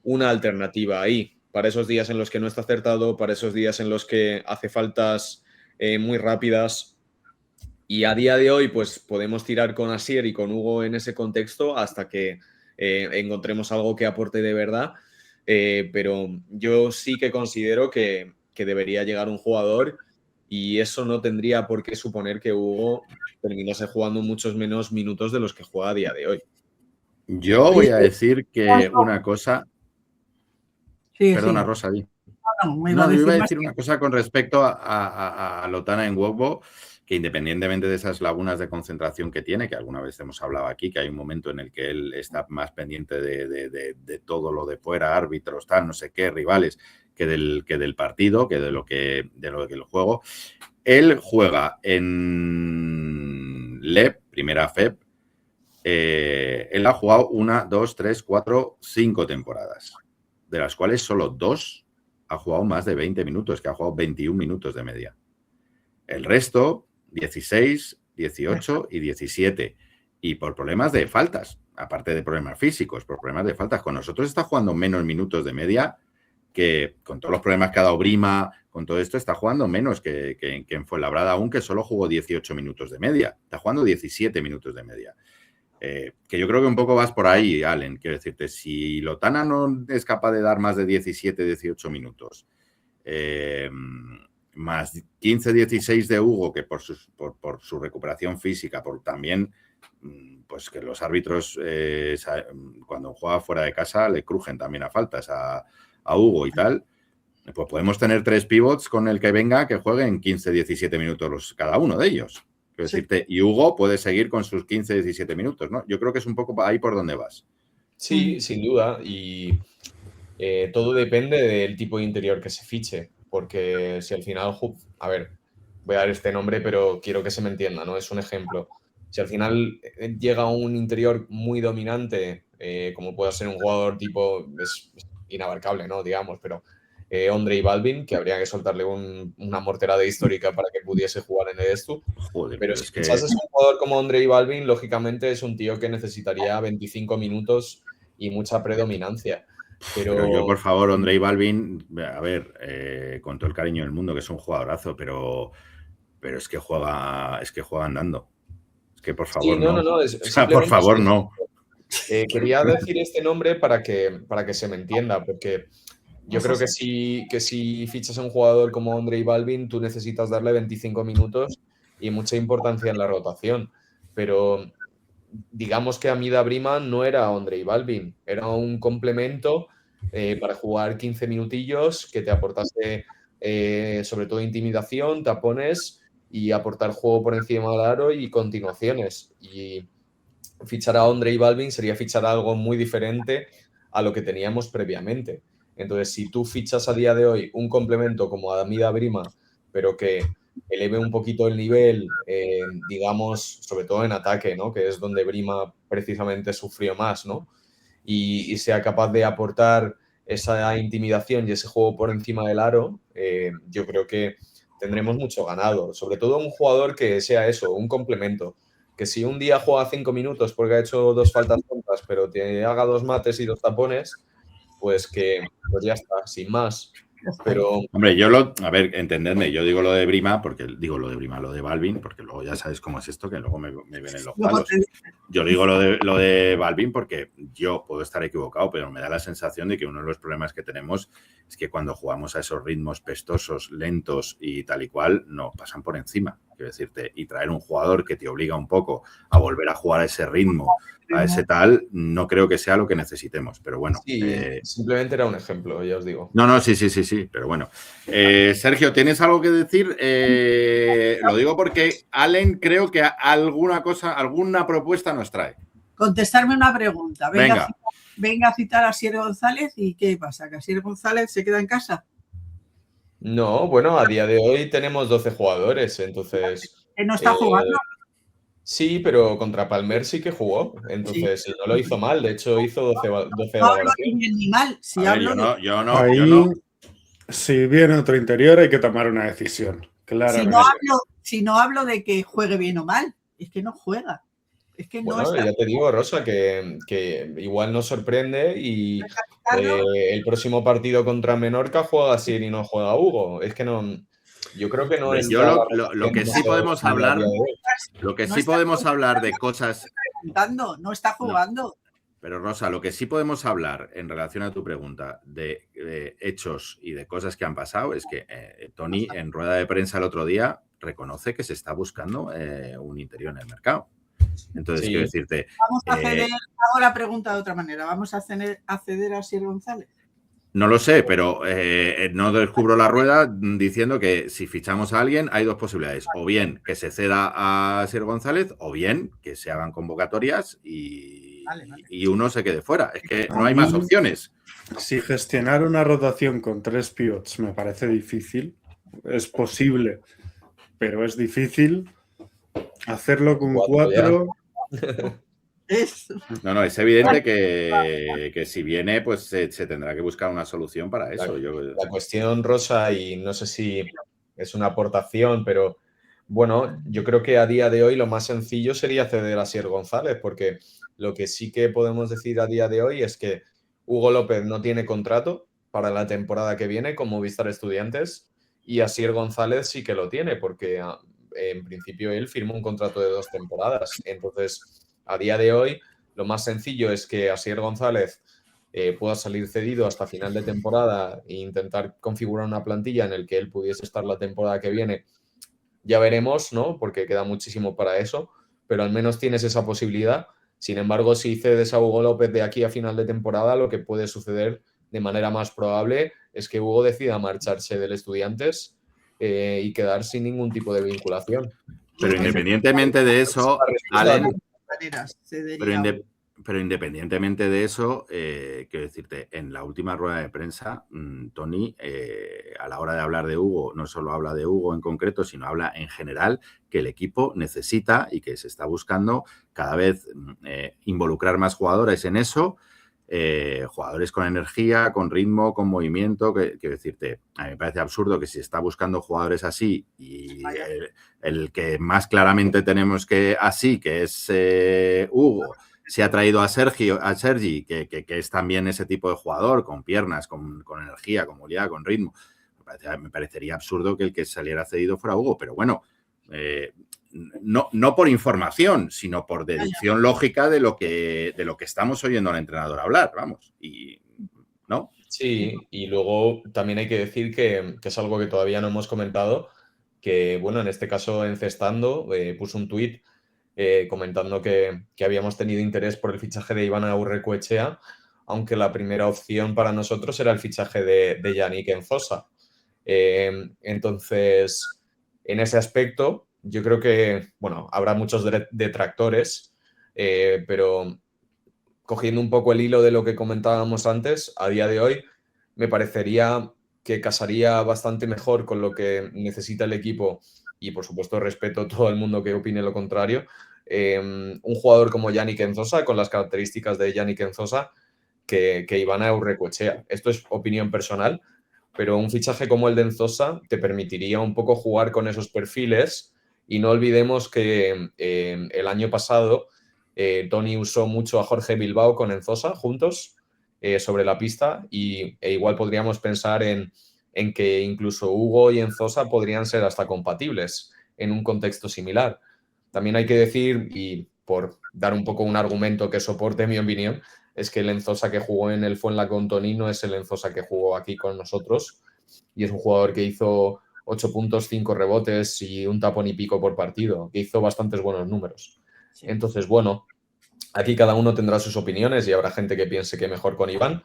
una alternativa ahí, para esos días en los que no está acertado, para esos días en los que hace faltas muy rápidas. Y a día de hoy, pues podemos tirar con Asier y con Hugo en ese contexto hasta que encontremos algo que aporte de verdad. Pero yo sí que considero que debería llegar un jugador y eso no tendría por qué suponer que Hugo terminase jugando muchos menos minutos de los que juega a día de hoy. Yo voy a decir que una cosa... Sí, Perdona, sí. Rosa, di. No, yo iba a más decir una cosa con respecto a Lotana Ngoku, que independientemente de esas lagunas de concentración que tiene, que alguna vez hemos hablado aquí, que hay un momento en el que él está más pendiente de todo lo de fuera, árbitros, tal, no sé qué, rivales, que del partido, que de lo que el juego. Él juega en LEP, primera FEP. Él ha jugado 1, 2, 3, 4, 5 temporadas, de las cuales solo 2 ha jugado más de 20 minutos, que ha jugado 21 minutos de media. El resto, 16, 18 y 17. Y por problemas de faltas, aparte de problemas físicos, por problemas de faltas. Con nosotros está jugando menos minutos de media, que con todos los problemas que ha dado Brima, con todo esto, está jugando menos que en Fuenlabrada, aunque solo jugó 18 minutos de media. Está jugando 17 minutos de media. Que yo creo que un poco vas por ahí, Allen. Quiero decirte, si Lotana no es capaz de dar más de 17, 18 minutos, más 15, 16 de Hugo, que por su recuperación física, por también, pues que los árbitros cuando juega fuera de casa le crujen también a faltas a Hugo y tal, pues podemos tener 3 pivots con el que venga que jueguen 15, 17 minutos cada uno de ellos. Quiero decirte, y Hugo puede seguir con sus 15, 17 minutos, ¿no? Yo creo que es un poco ahí por donde vas. Sí, sin duda. Y todo depende del tipo de interior que se fiche. Porque si al final, a ver, voy a dar este nombre, pero quiero que se me entienda, ¿no? Es un ejemplo. Si al final llega un interior muy dominante, como pueda ser un jugador tipo, es inabarcable, ¿no? Digamos, pero Ondrej Balvin, que habría que soltarle una morterada histórica para que pudiese jugar en el Estu. Joder, Pero pero si es que... fichases un jugador como Ondrej Balvin, lógicamente es un tío que necesitaría 25 minutos y mucha predominancia. Pero yo, por favor, Ondrej Balvin, a ver, con todo el cariño del mundo, que es un jugadorazo, pero es que juega andando. Es que, por favor, Sí, no. no. Es, O sea, por favor, no. Quería decir este nombre para que se me entienda, porque yo creo que si fichas a un jugador como Ondrej Balvin, tú necesitas darle 25 minutos y mucha importancia en la rotación. Pero digamos que Amida Brima no era Ondrej Balvin, era un complemento para jugar 15 minutillos que te aportase sobre todo intimidación, tapones y aportar juego por encima del aro y continuaciones. Y fichar a Ondrej Balvin sería fichar algo muy diferente a lo que teníamos previamente. Entonces, si tú fichas a día de hoy un complemento como Amida Brima, pero que eleve un poquito el nivel, digamos, sobre todo en ataque, ¿no? Que es donde Brima precisamente sufrió más, ¿no? Y sea capaz de aportar esa intimidación y ese juego por encima del aro, yo creo que tendremos mucho ganado. Sobre todo un jugador que sea eso, un complemento. Que si un día juega 5 minutos porque ha hecho 2 faltas tontas, pero te haga 2 mates y 2 tapones, pues ya está, sin más. Pero Hombre, a ver, entendedme, yo digo lo de Brima, lo de Balvin, porque luego ya sabéis cómo es esto, que luego me vienen los palos. Yo digo lo de Balvin porque yo puedo estar equivocado, pero me da la sensación de que uno de los problemas que tenemos es que cuando jugamos a esos ritmos pestosos, lentos y tal y cual, nos pasan por encima. Quiero decirte, y traer un jugador que te obliga un poco a volver a jugar a ese ritmo, a ese tal, no creo que sea lo que necesitemos, pero bueno. Sí, simplemente era un ejemplo, ya os digo. No, sí, pero bueno. Sergio, ¿tienes algo que decir? Lo digo porque Allen creo que alguna propuesta nos trae. Contestarme una pregunta. Venga a citar a Asier González y ¿qué pasa? ¿Que Asier González se queda en casa? No, bueno, a día de hoy tenemos 12 jugadores, entonces... ¿Que no está jugando? Sí, pero contra Palmer sí que jugó, entonces sí. No lo hizo mal, de hecho hizo 12 No hablo valoración. ni mal, si hablo Ahí, si viene otro interior, hay que tomar una decisión, claramente. Si no hablo de que juegue bien o mal, es que no juega. Es que bueno, no está... ya te digo, Rosa, que igual nos sorprende y el próximo partido contra Menorca juega Asier y no juega Hugo. Es que no... Yo creo que no es... Lo que sí podemos hablar... Lo que sí podemos hablar de cosas... No está jugando. Pero Rosa, lo que sí podemos hablar en relación a tu pregunta de hechos y de cosas que han pasado es que Tony en rueda de prensa el otro día reconoce que se está buscando un interior en el mercado. Entonces, quiero decirte... Vamos a acceder, hago la pregunta de otra manera. ¿Vamos a acceder a Asier González? No lo sé, pero no descubro la rueda diciendo que si fichamos a alguien hay dos posibilidades. O bien que se ceda a Asier González o bien que se hagan convocatorias y uno se quede fuera. Es que no hay más opciones. Si gestionar una rotación con 3 pivots me parece difícil, es posible, pero es difícil hacerlo con 4. No, es evidente que si viene, pues se tendrá que buscar una solución para eso. La cuestión, Rosa, y no sé si es una aportación, pero bueno, yo creo que a día de hoy lo más sencillo sería ceder a Asier González, porque lo que sí que podemos decir a día de hoy es que Hugo López no tiene contrato para la temporada que viene con Movistar Estudiantes y Asier González sí que lo tiene, porque en principio él firmó un contrato de 2 temporadas. Entonces, a día de hoy, lo más sencillo es que Asier González pueda salir cedido hasta final de temporada e intentar configurar una plantilla en el que él pudiese estar la temporada que viene. Ya veremos, ¿no? Porque queda muchísimo para eso, pero al menos tienes esa posibilidad. Sin embargo, si cedes a Hugo López de aquí a final de temporada, lo que puede suceder de manera más probable es que Hugo decida marcharse del Estudiantes y quedar sin ningún tipo de vinculación. Pero independientemente de eso, Allen, pero independientemente de eso, quiero decirte, en la última rueda de prensa, Tony, a la hora de hablar de Hugo, no solo habla de Hugo en concreto, sino habla en general que el equipo necesita y que se está buscando cada vez involucrar más jugadores en eso. jugadores con energía, con ritmo, con movimiento. Quiero decirte, a mí me parece absurdo que si está buscando jugadores así y el que más claramente tenemos que así, que es Hugo, se ha traído a Sergi, que es también ese tipo de jugador, con piernas, con energía, con movilidad, con ritmo. Me parecería absurdo que el que saliera cedido fuera Hugo, pero bueno, no por información, sino por deducción lógica de lo que estamos oyendo al entrenador hablar, vamos, y ¿no? Sí, y luego también hay que decir que es algo que todavía no hemos comentado, que bueno, en este caso Encestando puso un tuit comentando que habíamos tenido interés por el fichaje de Iván Aurrecoechea, aunque la primera opción para nosotros era el fichaje de Yannick Enzosa. Entonces, en ese aspecto, yo creo que, bueno, habrá muchos detractores, pero cogiendo un poco el hilo de lo que comentábamos antes, a día de hoy me parecería que casaría bastante mejor con lo que necesita el equipo y, por supuesto, respeto a todo el mundo que opine lo contrario. Un jugador como Yannick Enzosa, con las características de Yannick Enzosa, que Iván Aurrecoechea. Esto es opinión personal, pero un fichaje como el de Enzosa te permitiría un poco jugar con esos perfiles y no olvidemos que el año pasado Tony usó mucho a Jorge Bilbao con Enzosa juntos sobre la pista e igual podríamos pensar en que incluso Hugo y Enzosa podrían ser hasta compatibles en un contexto similar. También hay que decir, y por dar un poco un argumento que soporte mi opinión, es que el Enzosa que jugó en el Fuenlacontoní no es el Enzosa que jugó aquí con nosotros y es un jugador que hizo 8 puntos, 5 rebotes y un tapón y pico por partido, que hizo bastantes buenos números. Sí. Entonces, bueno, aquí cada uno tendrá sus opiniones y habrá gente que piense que mejor con Iván,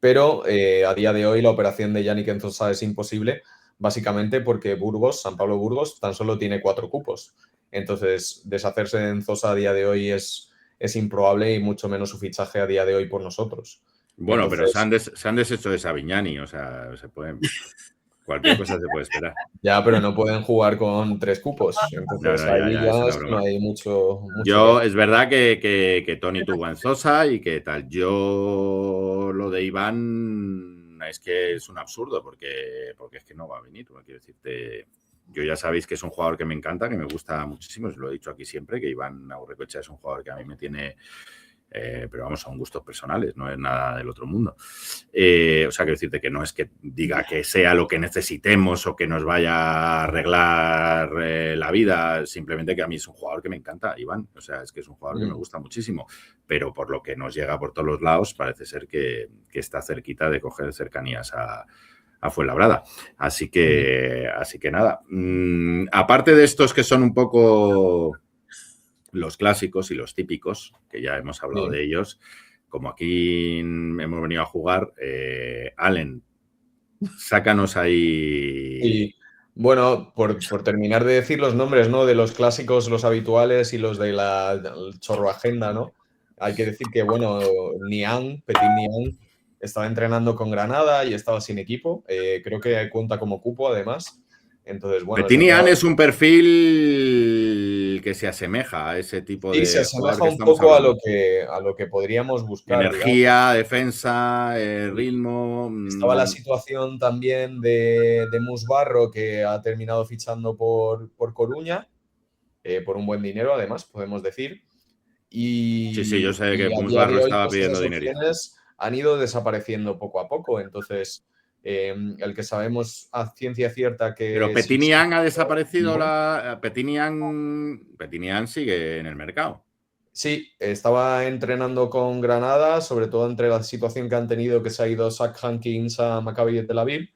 pero a día de hoy la operación de Yannick Enzosa es imposible, básicamente porque San Pablo Burgos, tan solo tiene 4 cupos. Entonces, deshacerse de Enzosa a día de hoy es improbable y mucho menos su fichaje a día de hoy por nosotros. Bueno, entonces, pero se han deshecho de Savignani, o sea, cualquier cosa se puede esperar. Ya, pero no pueden jugar con 3 cupos. Entonces, ahí no hay mucho yo, es verdad que Tony tuvo a Enzosa y que tal. Yo lo de Iván es que es un absurdo porque es que no va a venir. Quiero decirte, yo ya sabéis que es un jugador que me encanta, que me gusta muchísimo, os lo he dicho aquí siempre, que Iván Aurrecoechea es un jugador que a mí me tiene, pero vamos, son gustos personales, no es nada del otro mundo. O sea, quiero decirte que no es que diga que sea lo que necesitemos o que nos vaya a arreglar la vida, simplemente que a mí es un jugador que me encanta, Iván. O sea, es que es un jugador que me gusta muchísimo, pero por lo que nos llega por todos los lados, parece ser que está cerquita de coger cercanías a Fuenlabrada. Así que nada. Aparte de estos que son un poco los clásicos y los típicos, que ya hemos hablado de ellos, como aquí hemos venido a jugar, Allen, sácanos ahí... Sí. Bueno, por terminar de decir los nombres, ¿no? De los clásicos, los habituales y los de la chorro agenda, ¿no? Hay que decir que, bueno, Petit Niang estaba entrenando con Granada y estaba sin equipo. Creo que cuenta como cupo, además. Entonces, bueno, Petit Niang es un perfil que se asemeja a ese tipo de... Sí, se asemeja un poco a lo que podríamos buscar. Energía, digamos. Defensa, ritmo... Estaba la situación también de Musbarro, que ha terminado fichando por Coruña, por un buen dinero, además, podemos decir. Sí, yo sé que Musbarro estaba pidiendo dinero. Han ido desapareciendo poco a poco, entonces... el que sabemos a ciencia cierta que... Pero Petit Niang ha desaparecido. Petit Niang sigue en el mercado. Sí, estaba entrenando con Granada, sobre todo entre la situación que han tenido, que se ha ido Zach Hankins a Maccabi de Tel Aviv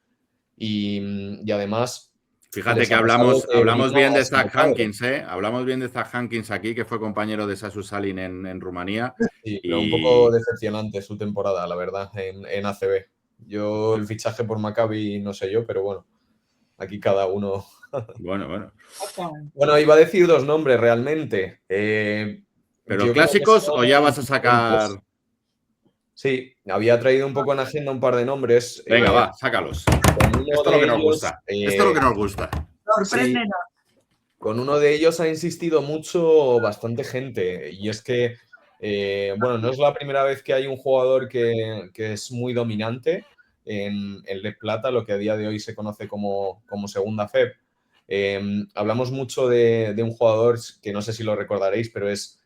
y además... Fíjate que hablamos bien de Zach Hankins, ¿eh? Hablamos bien de Zach Hankins aquí, que fue compañero de Sasu Salin en Rumanía. Sí, pero un poco decepcionante su temporada, la verdad, en ACB. Yo el fichaje por Maccabi no sé yo, pero bueno, aquí cada uno... Bueno. Bueno, iba a decir 2 nombres realmente. ¿Pero clásicos o ya vas a sacar...? Sí, había traído un poco en agenda un par de nombres. Venga, va, sácalos. Esto es lo que nos gusta. Esto es lo que nos gusta. Sorpréndenos. Sí, con uno de ellos ha insistido mucho bastante gente y es que Bueno, no es la primera vez que hay un jugador que es muy dominante en Les Plata, lo que a día de hoy se conoce como segunda FEB. Hablamos mucho de un jugador que no sé si lo recordaréis, pero es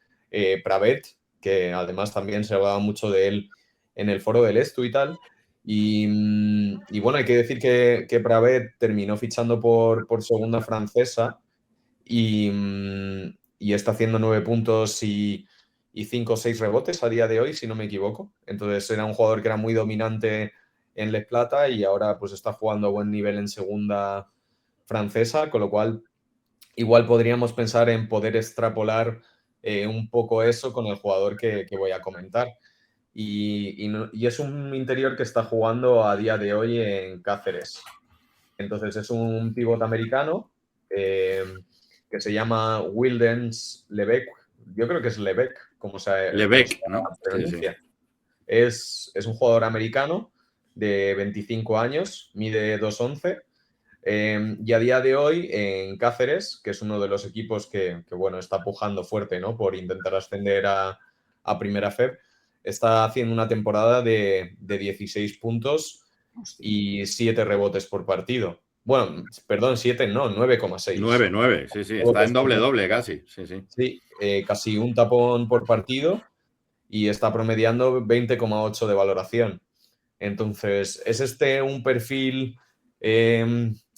Pravet, que además también se hablaba mucho de él en el foro del Estu y tal. Y bueno, hay que decir que Pravet terminó fichando por segunda francesa y está haciendo 9 puntos y 5 o 6 rebotes a día de hoy, si no me equivoco. Entonces era un jugador que era muy dominante en Les Plata y ahora pues está jugando a buen nivel en segunda francesa, con lo cual igual podríamos pensar en poder extrapolar un poco eso con el jugador que voy a comentar. Y es un interior que está jugando a día de hoy en Cáceres. Entonces es un pívot americano que se llama Wildens Lebec. Yo creo que es Lebec, como se Lebec, ¿no? pronuncia. Sí, sí. Es un jugador americano de 25 años, mide 2'11". Y a día de hoy en Cáceres, que es uno de los equipos que bueno, está pujando fuerte, ¿no? Por intentar ascender a Primera FEB, está haciendo una temporada de 16 puntos y 7 rebotes por partido. Bueno, perdón, 7 no, 9,6. 9, sí, sí. Está en doble casi. Sí, sí. Sí, casi un tapón por partido y está promediando 20,8 de valoración. Entonces, ¿es este un perfil,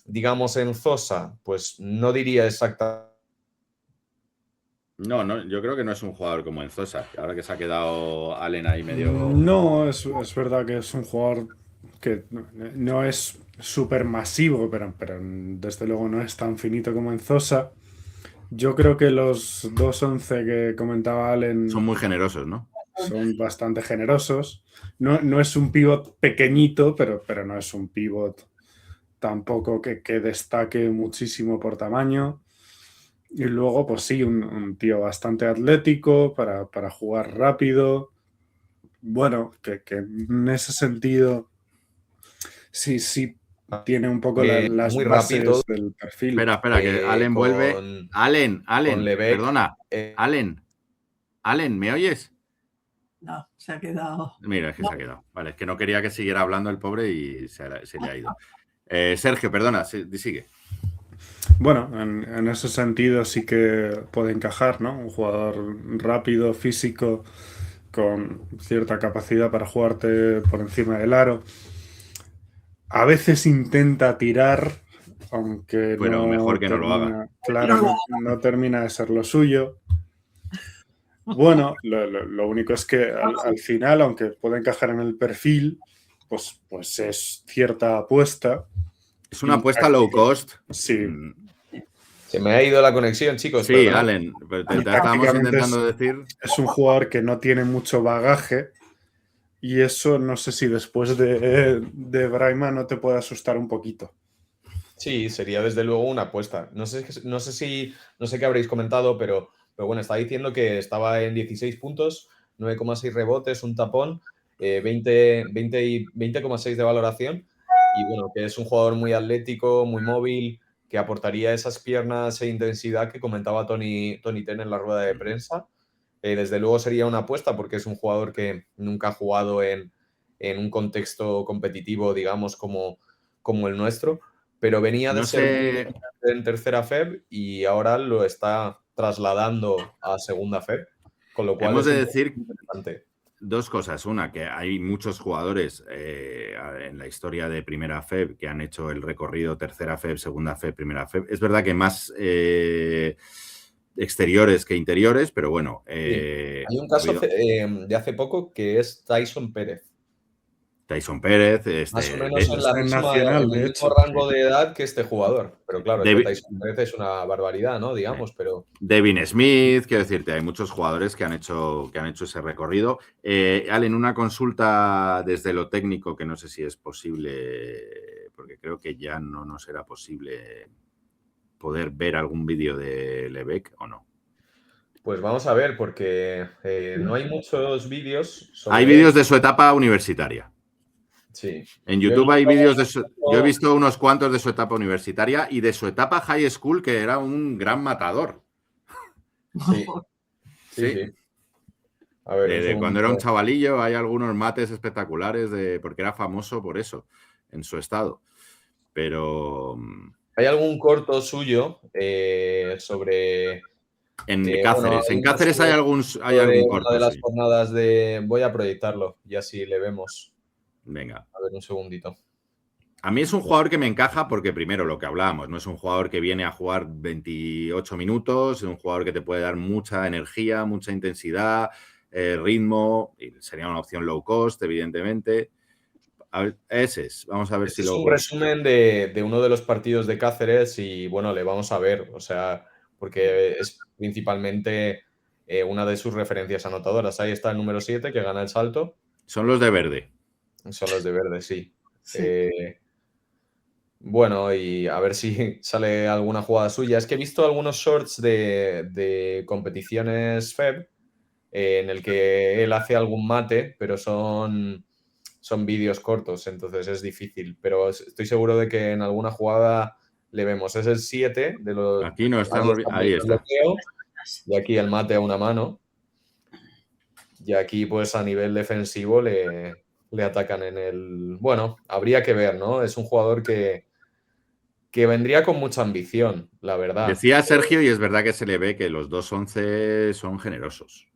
digamos, en Zosa? Pues no diría exactamente. No, yo creo que no es un jugador como en Zosa. Ahora que se ha quedado Allen ahí medio... No, es verdad que es un jugador que no es súper masivo, pero desde luego no es tan finito como en Zosa. Yo creo que los 2'11 que comentaba Allen Son muy generosos, ¿no? son bastante generosos. No es un pívot pequeñito, pero no es un pívot tampoco que destaque muchísimo por tamaño. Y luego, pues sí, un tío bastante atlético para jugar rápido. Bueno, que en ese sentido sí tiene un poco las muy bases rápido. del perfil. Espera, que Allen vuelve. Allen, Lebec, perdona. Allen, ¿me oyes? No, se ha quedado. Mira, es que se ha quedado. Vale, es que no quería que siguiera hablando el pobre y se le ha ido. Sergio, perdona, sigue. Bueno, en ese sentido sí que puede encajar, ¿no? Un jugador rápido, físico, con cierta capacidad para jugarte por encima del aro. A veces intenta tirar, aunque Pero no mejor que no lo termina, haga. claro, no termina de ser lo suyo. Bueno, lo único es que al final, aunque pueda encajar en el perfil, pues es cierta apuesta. Es una apuesta low cost. Sí. Se me ha ido la conexión, chicos. Sí, perdón. Allen, te estábamos intentando decir. Es un jugador que no tiene mucho bagaje y eso no sé si después de Braima no te puede asustar un poquito. Sí, sería desde luego una apuesta. No sé qué habréis comentado, pero bueno, está diciendo que estaba en 16 puntos, 9,6 rebotes, un tapón, 20,6 de valoración. Y bueno, que es un jugador muy atlético, muy móvil, que aportaría esas piernas e intensidad que comentaba Tony Ten en la rueda de prensa. Desde luego sería una apuesta porque es un jugador que nunca ha jugado en un contexto competitivo, digamos, como el nuestro, pero venía de ser en tercera FEB y ahora lo está trasladando a segunda FEB, con lo cual hemos de decir interesante. Dos cosas. Una, que hay muchos jugadores en la historia de Primera FEB que han hecho el recorrido tercera FEB, segunda FEB, Primera FEB. Es verdad que más exteriores que interiores, pero bueno. Hay un caso de hace poco que es Tyson Pérez. Tyson Pérez. Más o menos en el mismo rango de edad que este jugador. Pero claro, Tyson Pérez es una barbaridad, ¿no? Digamos, pero... Devin Smith, quiero decirte, hay muchos jugadores que han hecho ese recorrido. Allen, una consulta desde lo técnico que no sé si es posible, porque creo que ya no nos será posible poder ver algún vídeo de Lebec o no. Pues vamos a ver, porque no hay muchos vídeos. Hay vídeos de su etapa universitaria. Sí. En YouTube hay vídeos de yo he visto unos cuantos de su etapa universitaria y de su etapa high school, que era un gran matador. Sí. A ver, De cuando era un chavalillo hay algunos mates espectaculares porque era famoso por eso, en su estado. Pero ¿Hay algún corto suyo sobre... en Cáceres. En Cáceres hay algún de una corto, de las sí. jornadas de... Voy a proyectarlo y así le vemos. Venga. A ver, un segundito. A mí es un jugador que me encaja porque, primero, lo que hablábamos, no es un jugador que viene a jugar 28 minutos, es un jugador que te puede dar mucha energía, mucha intensidad, ritmo, y sería una opción low cost, evidentemente. A ver, ese es. Vamos a ver Este si es lo... un resumen de uno de los partidos de Cáceres y, bueno, le vamos a ver, o sea, porque es principalmente una de sus referencias anotadoras. Ahí está el número 7 que gana el salto. Son los de verde. Son los de verde, sí. Sí. Bueno, y a ver si sale alguna jugada suya. Es que he visto algunos shorts de competiciones FEB en el que él hace algún mate, pero son vídeos cortos, entonces es difícil. Pero estoy seguro de que en alguna jugada le vemos. Es el 7 de los... Aquí no estamos... Ahí el está. bloqueo, y aquí el mate a una mano. Y aquí, pues, a nivel defensivo le atacan en el... Bueno, habría que ver, ¿no? Es un jugador que vendría con mucha ambición, la verdad. Decía Sergio, y es verdad que se le ve que los 2.11 son generosos.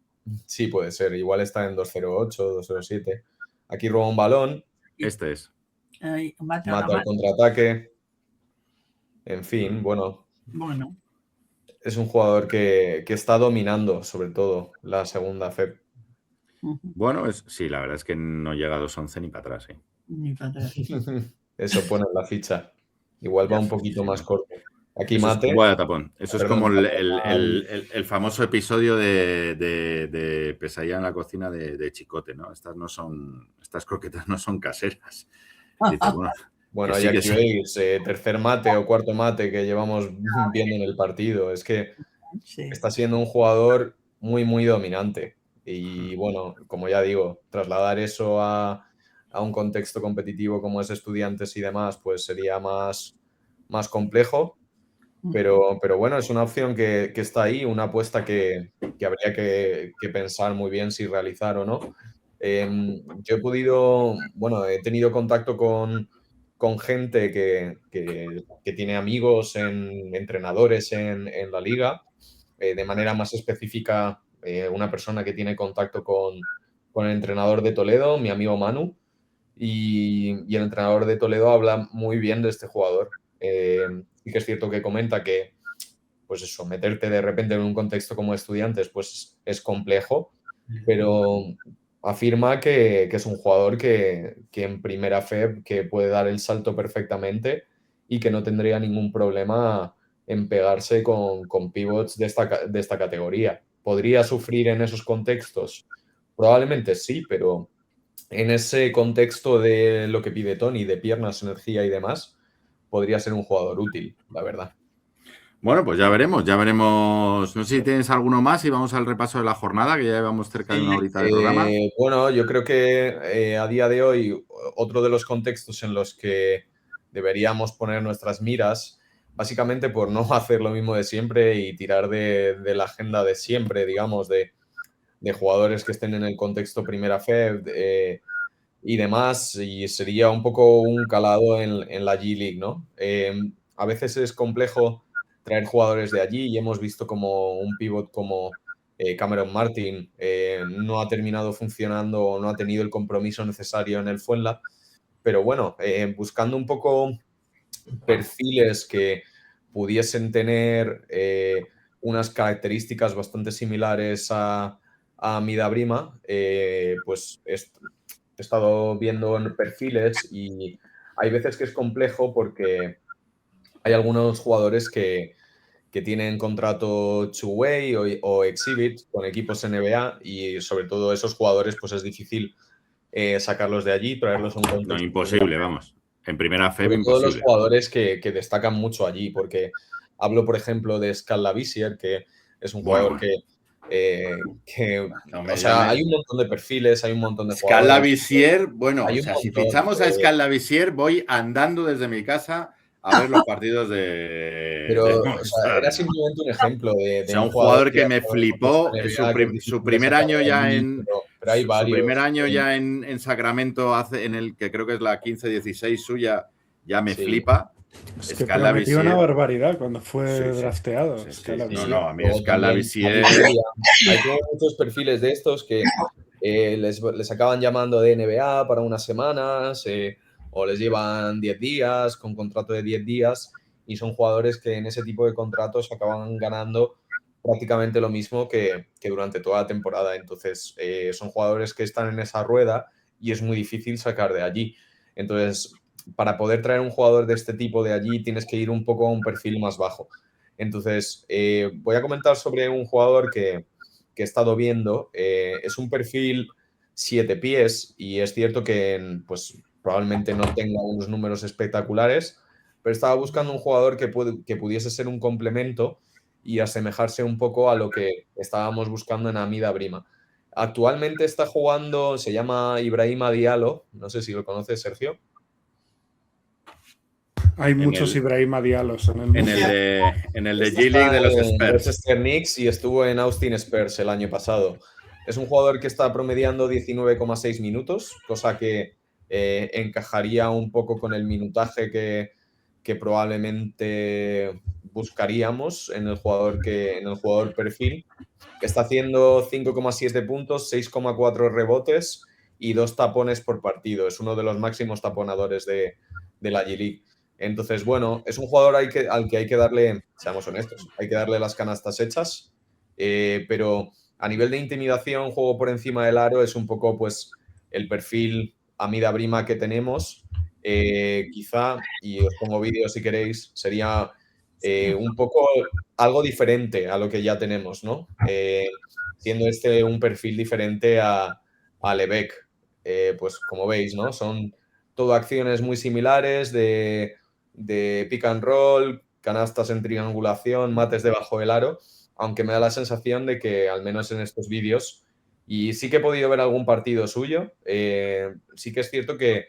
Sí, puede ser. Igual está en 2.08, 2.07. Aquí roba un balón. Este es. Mata el contraataque. En fin, bueno. Es un jugador que está dominando, sobre todo, la segunda FEB. Bueno, sí, la verdad es que no llega a 2.11 ni para atrás. Ni para atrás. Eso pone en la ficha. Igual va un poquito más corto. Aquí eso mate. Vaya tapón. Eso es como el famoso episodio de Pesadilla en la cocina de Chicote, ¿no? Estas croquetas no son caseras. Dice, bueno, y aquí veis tercer mate o cuarto mate que llevamos viendo en el partido. Es que está siendo un jugador muy, muy dominante. Y bueno, como ya digo, trasladar eso a un contexto competitivo como es Estudiantes y demás, pues sería más complejo. Pero bueno, es una opción que está ahí, una apuesta que habría que pensar muy bien si realizar o no. Yo he tenido contacto con gente que tiene amigos entrenadores en la liga, de manera más específica, una persona que tiene contacto con el entrenador de Toledo, mi amigo Manu, y el entrenador de Toledo habla muy bien de este jugador. Sí que es cierto que comenta que, pues eso, meterte de repente en un contexto como Estudiantes, pues es complejo, pero afirma que es un jugador que en primera FEB que puede dar el salto perfectamente y que no tendría ningún problema en pegarse con pivots de esta categoría. ¿Podría sufrir en esos contextos? Probablemente sí, pero en ese contexto de lo que pide Tony, de piernas, energía y demás, podría ser un jugador útil, la verdad. Bueno, pues ya veremos, ya veremos. No sé si tienes alguno más y vamos al repaso de la jornada, que ya llevamos cerca de una horita de programa. Bueno, yo creo que a día de hoy otro de los contextos en los que deberíamos poner nuestras miras, básicamente por no hacer lo mismo de siempre y tirar de la agenda de siempre, digamos, de jugadores que estén en el contexto primera FEB y demás, y sería un poco un calado en la G-League, ¿no? A veces es complejo traer jugadores de allí y hemos visto como un pivot como Cameron Martin no ha terminado funcionando o no ha tenido el compromiso necesario en el Fuenla, pero bueno, buscando un poco perfiles que pudiesen tener unas características bastante similares a Midabrima, pues he estado viendo en perfiles y hay veces que es complejo porque hay algunos jugadores que tienen contrato two-way o exhibit con equipos NBA y sobre todo esos jugadores pues es difícil sacarlos de allí, traerlos a un contexto. No, imposible, vamos. En primera FEB, sobre todo imposible. los jugadores que destacan mucho allí, porque hablo, por ejemplo, de Skal Labissière, que es un jugador que o sea, hay un montón de perfiles, hay un montón de Skal jugadores. Labissière, bueno, o sea, si montón, fichamos a Skal Labissière, voy andando desde mi casa a ver los partidos de... Pero de o sea, Movistar. era simplemente un ejemplo de O sea, un jugador que me flipó, NBA, su primer año ya en... pero hay varios. Su primer año ya en Sacramento, en el que creo que es la 15-16 suya, ya me flipa. Es que Scala prometió una Visier. barbaridad cuando fue drafteado. Sí, sí. Scala No, Visier. no, a mí Luego Scala también Visier... Hay como muchos perfiles de estos que les acaban llamando de NBA para unas semanas o les llevan 10 días con contrato de 10 días y son jugadores que en ese tipo de contratos acaban ganando prácticamente lo mismo que durante toda la temporada. Entonces, son jugadores que están en esa rueda y es muy difícil sacar de allí. Entonces, para poder traer un jugador de este tipo de allí tienes que ir un poco a un perfil más bajo. Entonces, voy a comentar sobre un jugador que he estado viendo. Es un perfil 7 pies y es cierto que pues, probablemente no tenga unos números espectaculares, pero estaba buscando un jugador que pudiese ser un complemento y asemejarse un poco a lo que estábamos buscando en Amida Brima. Actualmente está jugando, se llama Ibrahima Diallo, no sé si lo conoces, Sergio. Hay muchos Ibrahima Diallos en el mundo. En el de G-League de los Spurs. Rochester Knicks y estuvo en Austin Spurs el año pasado. Es un jugador que está promediando 19,6 minutos, cosa que encajaría un poco con el minutaje que probablemente buscaríamos en el jugador perfil. Está haciendo 5,7 puntos, 6,4 rebotes y 2 tapones por partido. Es uno de los máximos taponadores de la G-League. Entonces, bueno, es un jugador al que hay que darle, seamos honestos, hay que darle las canastas hechas, pero a nivel de intimidación, juego por encima del aro, es un poco pues el perfil Amida Brima que tenemos. Quizá, y os pongo vídeos si queréis, sería un poco algo diferente a lo que ya tenemos, ¿no? Siendo este un perfil diferente a Lebec. Pues como veis, ¿no? Son todo acciones muy similares de pick and roll, canastas en triangulación, mates debajo del aro, aunque me da la sensación de que, al menos en estos vídeos, y sí que he podido ver algún partido suyo, sí que es cierto que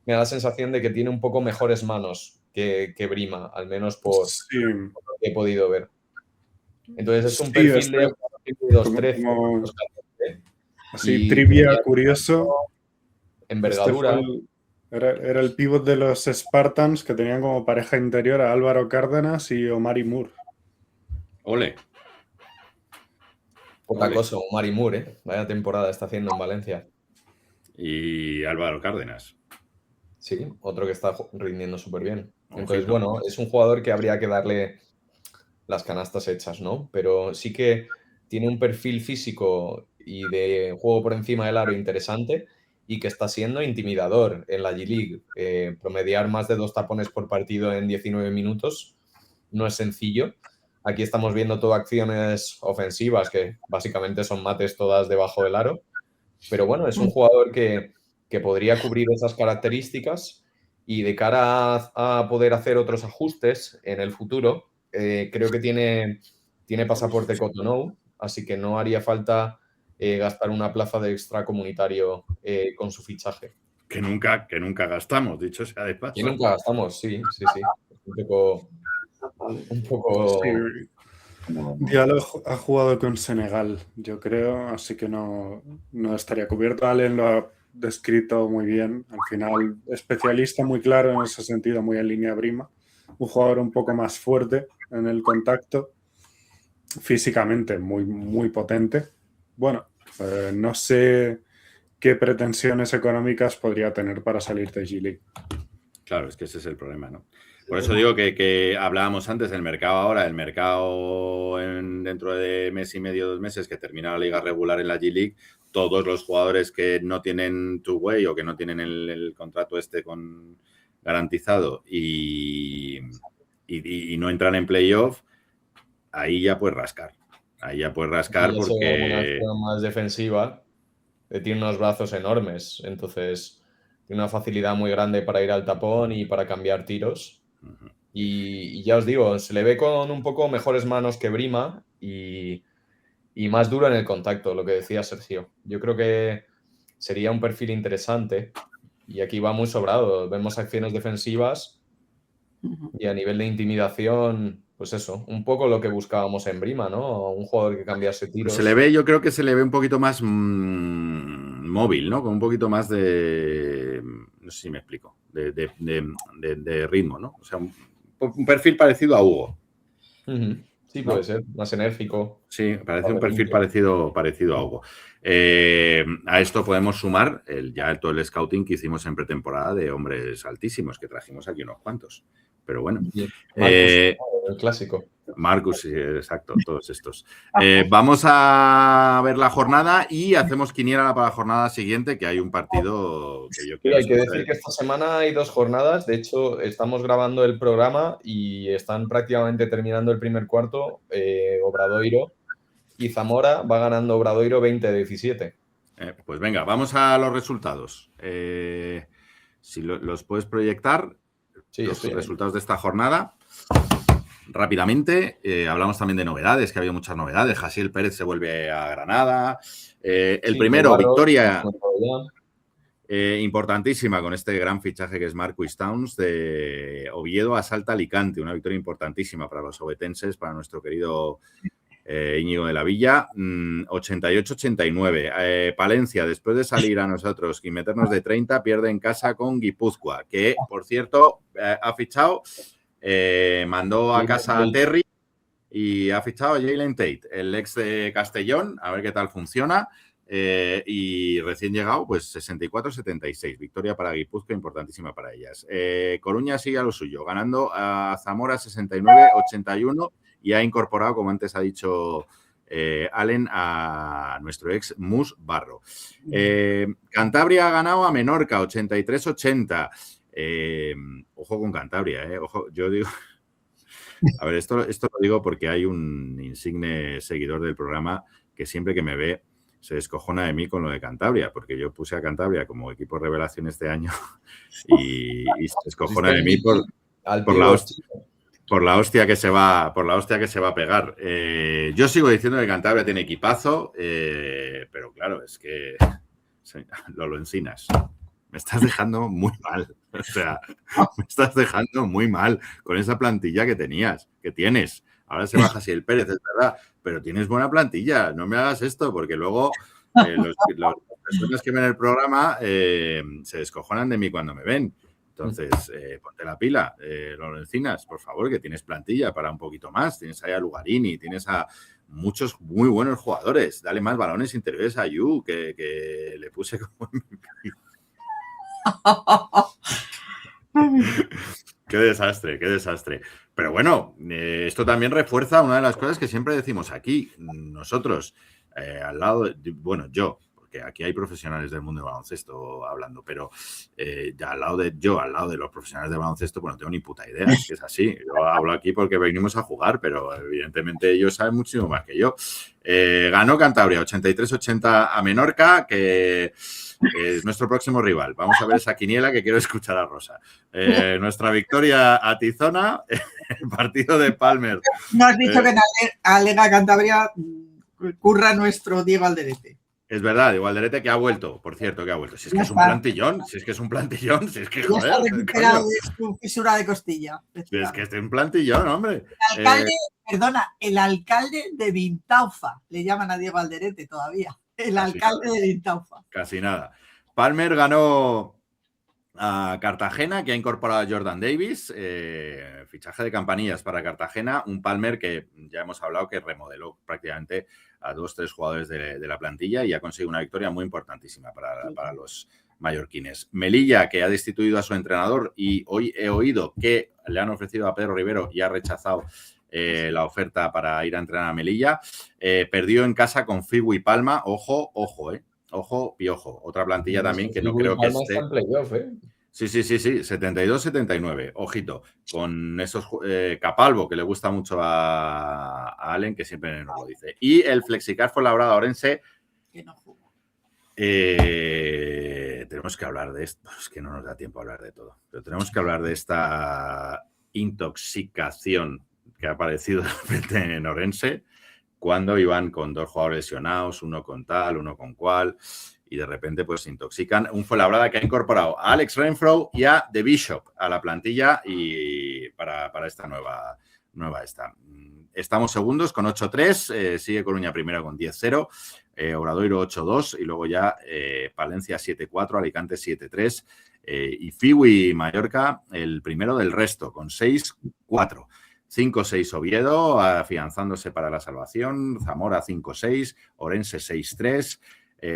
me da la sensación de que tiene un poco mejores manos que Brima, al menos por lo que he podido ver. Entonces es un perfil de 2-13. Así, trivia curioso. Envergadura. Era el pívot de los Spartans que tenían como pareja interior a Álvaro Cárdenas y Omari Moore. Ole. Poca cosa, Omari Moore, ¿eh? Vaya temporada está haciendo en Valencia. Y Álvaro Cárdenas. Sí, otro que está rindiendo súper bien. Entonces, bueno, es un jugador que habría que darle las canastas hechas, ¿no? Pero sí que tiene un perfil físico y de juego por encima del aro interesante y que está siendo intimidador en la G-League. Promediar más de 2 tapones por partido en 19 minutos no es sencillo. Aquí estamos viendo todo acciones ofensivas que básicamente son mates todas debajo del aro. Pero bueno, es un jugador que podría cubrir esas características y de cara a poder hacer otros ajustes en el futuro, creo que tiene pasaporte Cotonou, así que no haría falta gastar una plaza de extracomunitario con su fichaje. Que nunca gastamos, dicho sea de paso. Que nunca gastamos, sí. Un poco... Sí. Diallo ha jugado con Senegal, yo creo, así que no estaría cubierto. Allen lo ha descrito muy bien. Al final, especialista muy claro en ese sentido, muy en línea Brima. Un jugador un poco más fuerte en el contacto, físicamente muy, muy potente. Bueno, no sé qué pretensiones económicas podría tener para salir de G-League. Claro, es que ese es el problema, ¿no? Por eso digo que hablábamos antes del mercado ahora, el mercado dentro de mes y medio, 2 meses, que termina la liga regular en la G-League, todos los jugadores que no tienen two-way o que no tienen el contrato garantizado y no entran en playoff, ahí ya puedes rascar. Ahí ya puedes rascar porque... Una más defensiva, tiene unos brazos enormes, entonces tiene una facilidad muy grande para ir al tapón y para cambiar tiros. Uh-huh. Y ya os digo, se le ve con un poco mejores manos que Brima y más duro en el contacto, lo que decía Sergio. Yo creo que sería un perfil interesante y aquí va muy sobrado. Vemos acciones defensivas Y a nivel de intimidación, pues eso, un poco lo que buscábamos en Brima, ¿no? Un jugador que cambiase tiros. Se le ve, yo creo que se le ve un poquito más móvil, ¿no? Con un poquito más de, no sé si me explico, de ritmo, ¿no? O sea, un perfil parecido a Hugo. Sí, puede ser, más enérgico. Sí, parece un perfil parecido a Hugo. A esto podemos sumar todo el scouting que hicimos en pretemporada de hombres altísimos, que trajimos aquí unos cuantos. Pero bueno. Marcus, el clásico. Marcus, sí, exacto, todos estos. Vamos a ver la jornada y hacemos quiniela para la jornada siguiente, que hay un partido que yo quiero. Hay que decir que esta semana hay 2 jornadas. De hecho, estamos grabando el programa y están prácticamente terminando el primer cuarto. Obradoiro y Zamora va ganando Obradoiro 20-17. Pues venga, vamos a los resultados. Si los puedes proyectar, sí, los resultados de esta jornada. Rápidamente, hablamos también de novedades, que ha habido muchas novedades. Jasiel Pérez se vuelve a Granada. Primero, victoria importantísima con este gran fichaje que es Marcus Towns de Oviedo a Salta Alicante. Una victoria importantísima para los ovetenses, para nuestro querido Íñigo de la Villa. 88-89. Palencia, después de salir a nosotros y meternos de 30, pierde en casa con Guipúzcoa, que, por cierto, ha fichado... mandó a casa a Terry y ha fichado a Jalen Tate, el ex de Castellón, a ver qué tal funciona. Y recién llegado, pues 64-76. Victoria para Guipúzcoa, importantísima para ellas. Coruña sigue a lo suyo, ganando a Zamora 69-81 y ha incorporado, como antes ha dicho Allen, a nuestro ex Mus Barro. Cantabria ha ganado a Menorca 83-80. Ojo con Cantabria, ojo, yo digo... A ver, esto lo digo porque hay un insigne seguidor del programa que siempre que me ve se descojona de mí con lo de Cantabria, porque yo puse a Cantabria como equipo revelación este año y se descojona de mí por la hostia que se va a pegar. Yo sigo diciendo que Cantabria tiene equipazo, pero claro, es que lo Encinas. Me estás dejando muy mal. O sea, me estás dejando muy mal con esa plantilla que tienes. Ahora se baja así el Pérez, es verdad, pero tienes buena plantilla. No me hagas esto, porque luego las personas que ven el programa se descojonan de mí cuando me ven. Entonces, ponte la pila, Encinas, por favor, que tienes plantilla para un poquito más. Tienes ahí a Lugarini, tienes a muchos muy buenos jugadores. Dale más balones interiores a Yu, que le puse como... Qué desastre, qué desastre. Pero bueno, esto también refuerza una de las cosas que siempre decimos aquí. Nosotros, al lado de, bueno, yo, porque aquí hay profesionales del mundo del baloncesto hablando, pero ya al lado de los profesionales del baloncesto, pues no tengo ni puta idea, es que es así. Yo hablo aquí porque venimos a jugar, pero evidentemente ellos saben muchísimo más que yo. Ganó Cantabria 83-80 a Menorca, que es nuestro próximo rival. Vamos a ver esa quiniela que quiero escuchar a Rosa. Nuestra victoria a Tizona, el partido de Palmer. No has dicho que en Alega Cantabria curra nuestro Diego Alderete. Es verdad, Diego Alderete, que ha vuelto, por cierto, que ha vuelto. Si es que es un plantillón, si es que joder. Ya está recuperado de su fisura de costilla. Es que es un plantillón, hombre. El alcalde de Vintaufa, le llaman a Diego Alderete todavía. El alcalde de Vintaufa. Casi nada. Palmer ganó a Cartagena, que ha incorporado a Jordan Davis, fichaje de campanillas para Cartagena, un Palmer que ya hemos hablado que remodeló prácticamente a 2-3 jugadores de la plantilla y ha conseguido una victoria muy importantísima para los mallorquines. Melilla, que ha destituido a su entrenador y hoy he oído que le han ofrecido a Pedro Rivero y ha rechazado la oferta para ir a entrenar a Melilla. Perdió en casa con Figu y Palma. Ojo, Piojo. Otra plantilla también que no creo que esté... Sí, 72-79. Ojito, con esos Capalvo, que le gusta mucho a Allen, que siempre nos lo dice. Y el Flexicar Fuenlabrada Orense, que no jugó. Tenemos que hablar de esto. Es que no nos da tiempo a hablar de todo. Pero tenemos que hablar de esta intoxicación que ha aparecido de repente en Orense, cuando iban con 2 jugadores lesionados, uno con tal, uno con cual, y de repente pues se intoxican. Un Fuenlabrada que ha incorporado a Alex Renfro y a The Bishop a la plantilla y para esta nueva esta. Estamos segundos con 8-3, sigue Coruña primero con 10-0, Obradoiro 8-2 y luego ya Palencia 7-4, Alicante 7-3 y Fiwi y Mallorca el primero del resto con 6-4. 5-6 Oviedo, afianzándose para la salvación, Zamora 5-6, Orense 6-3,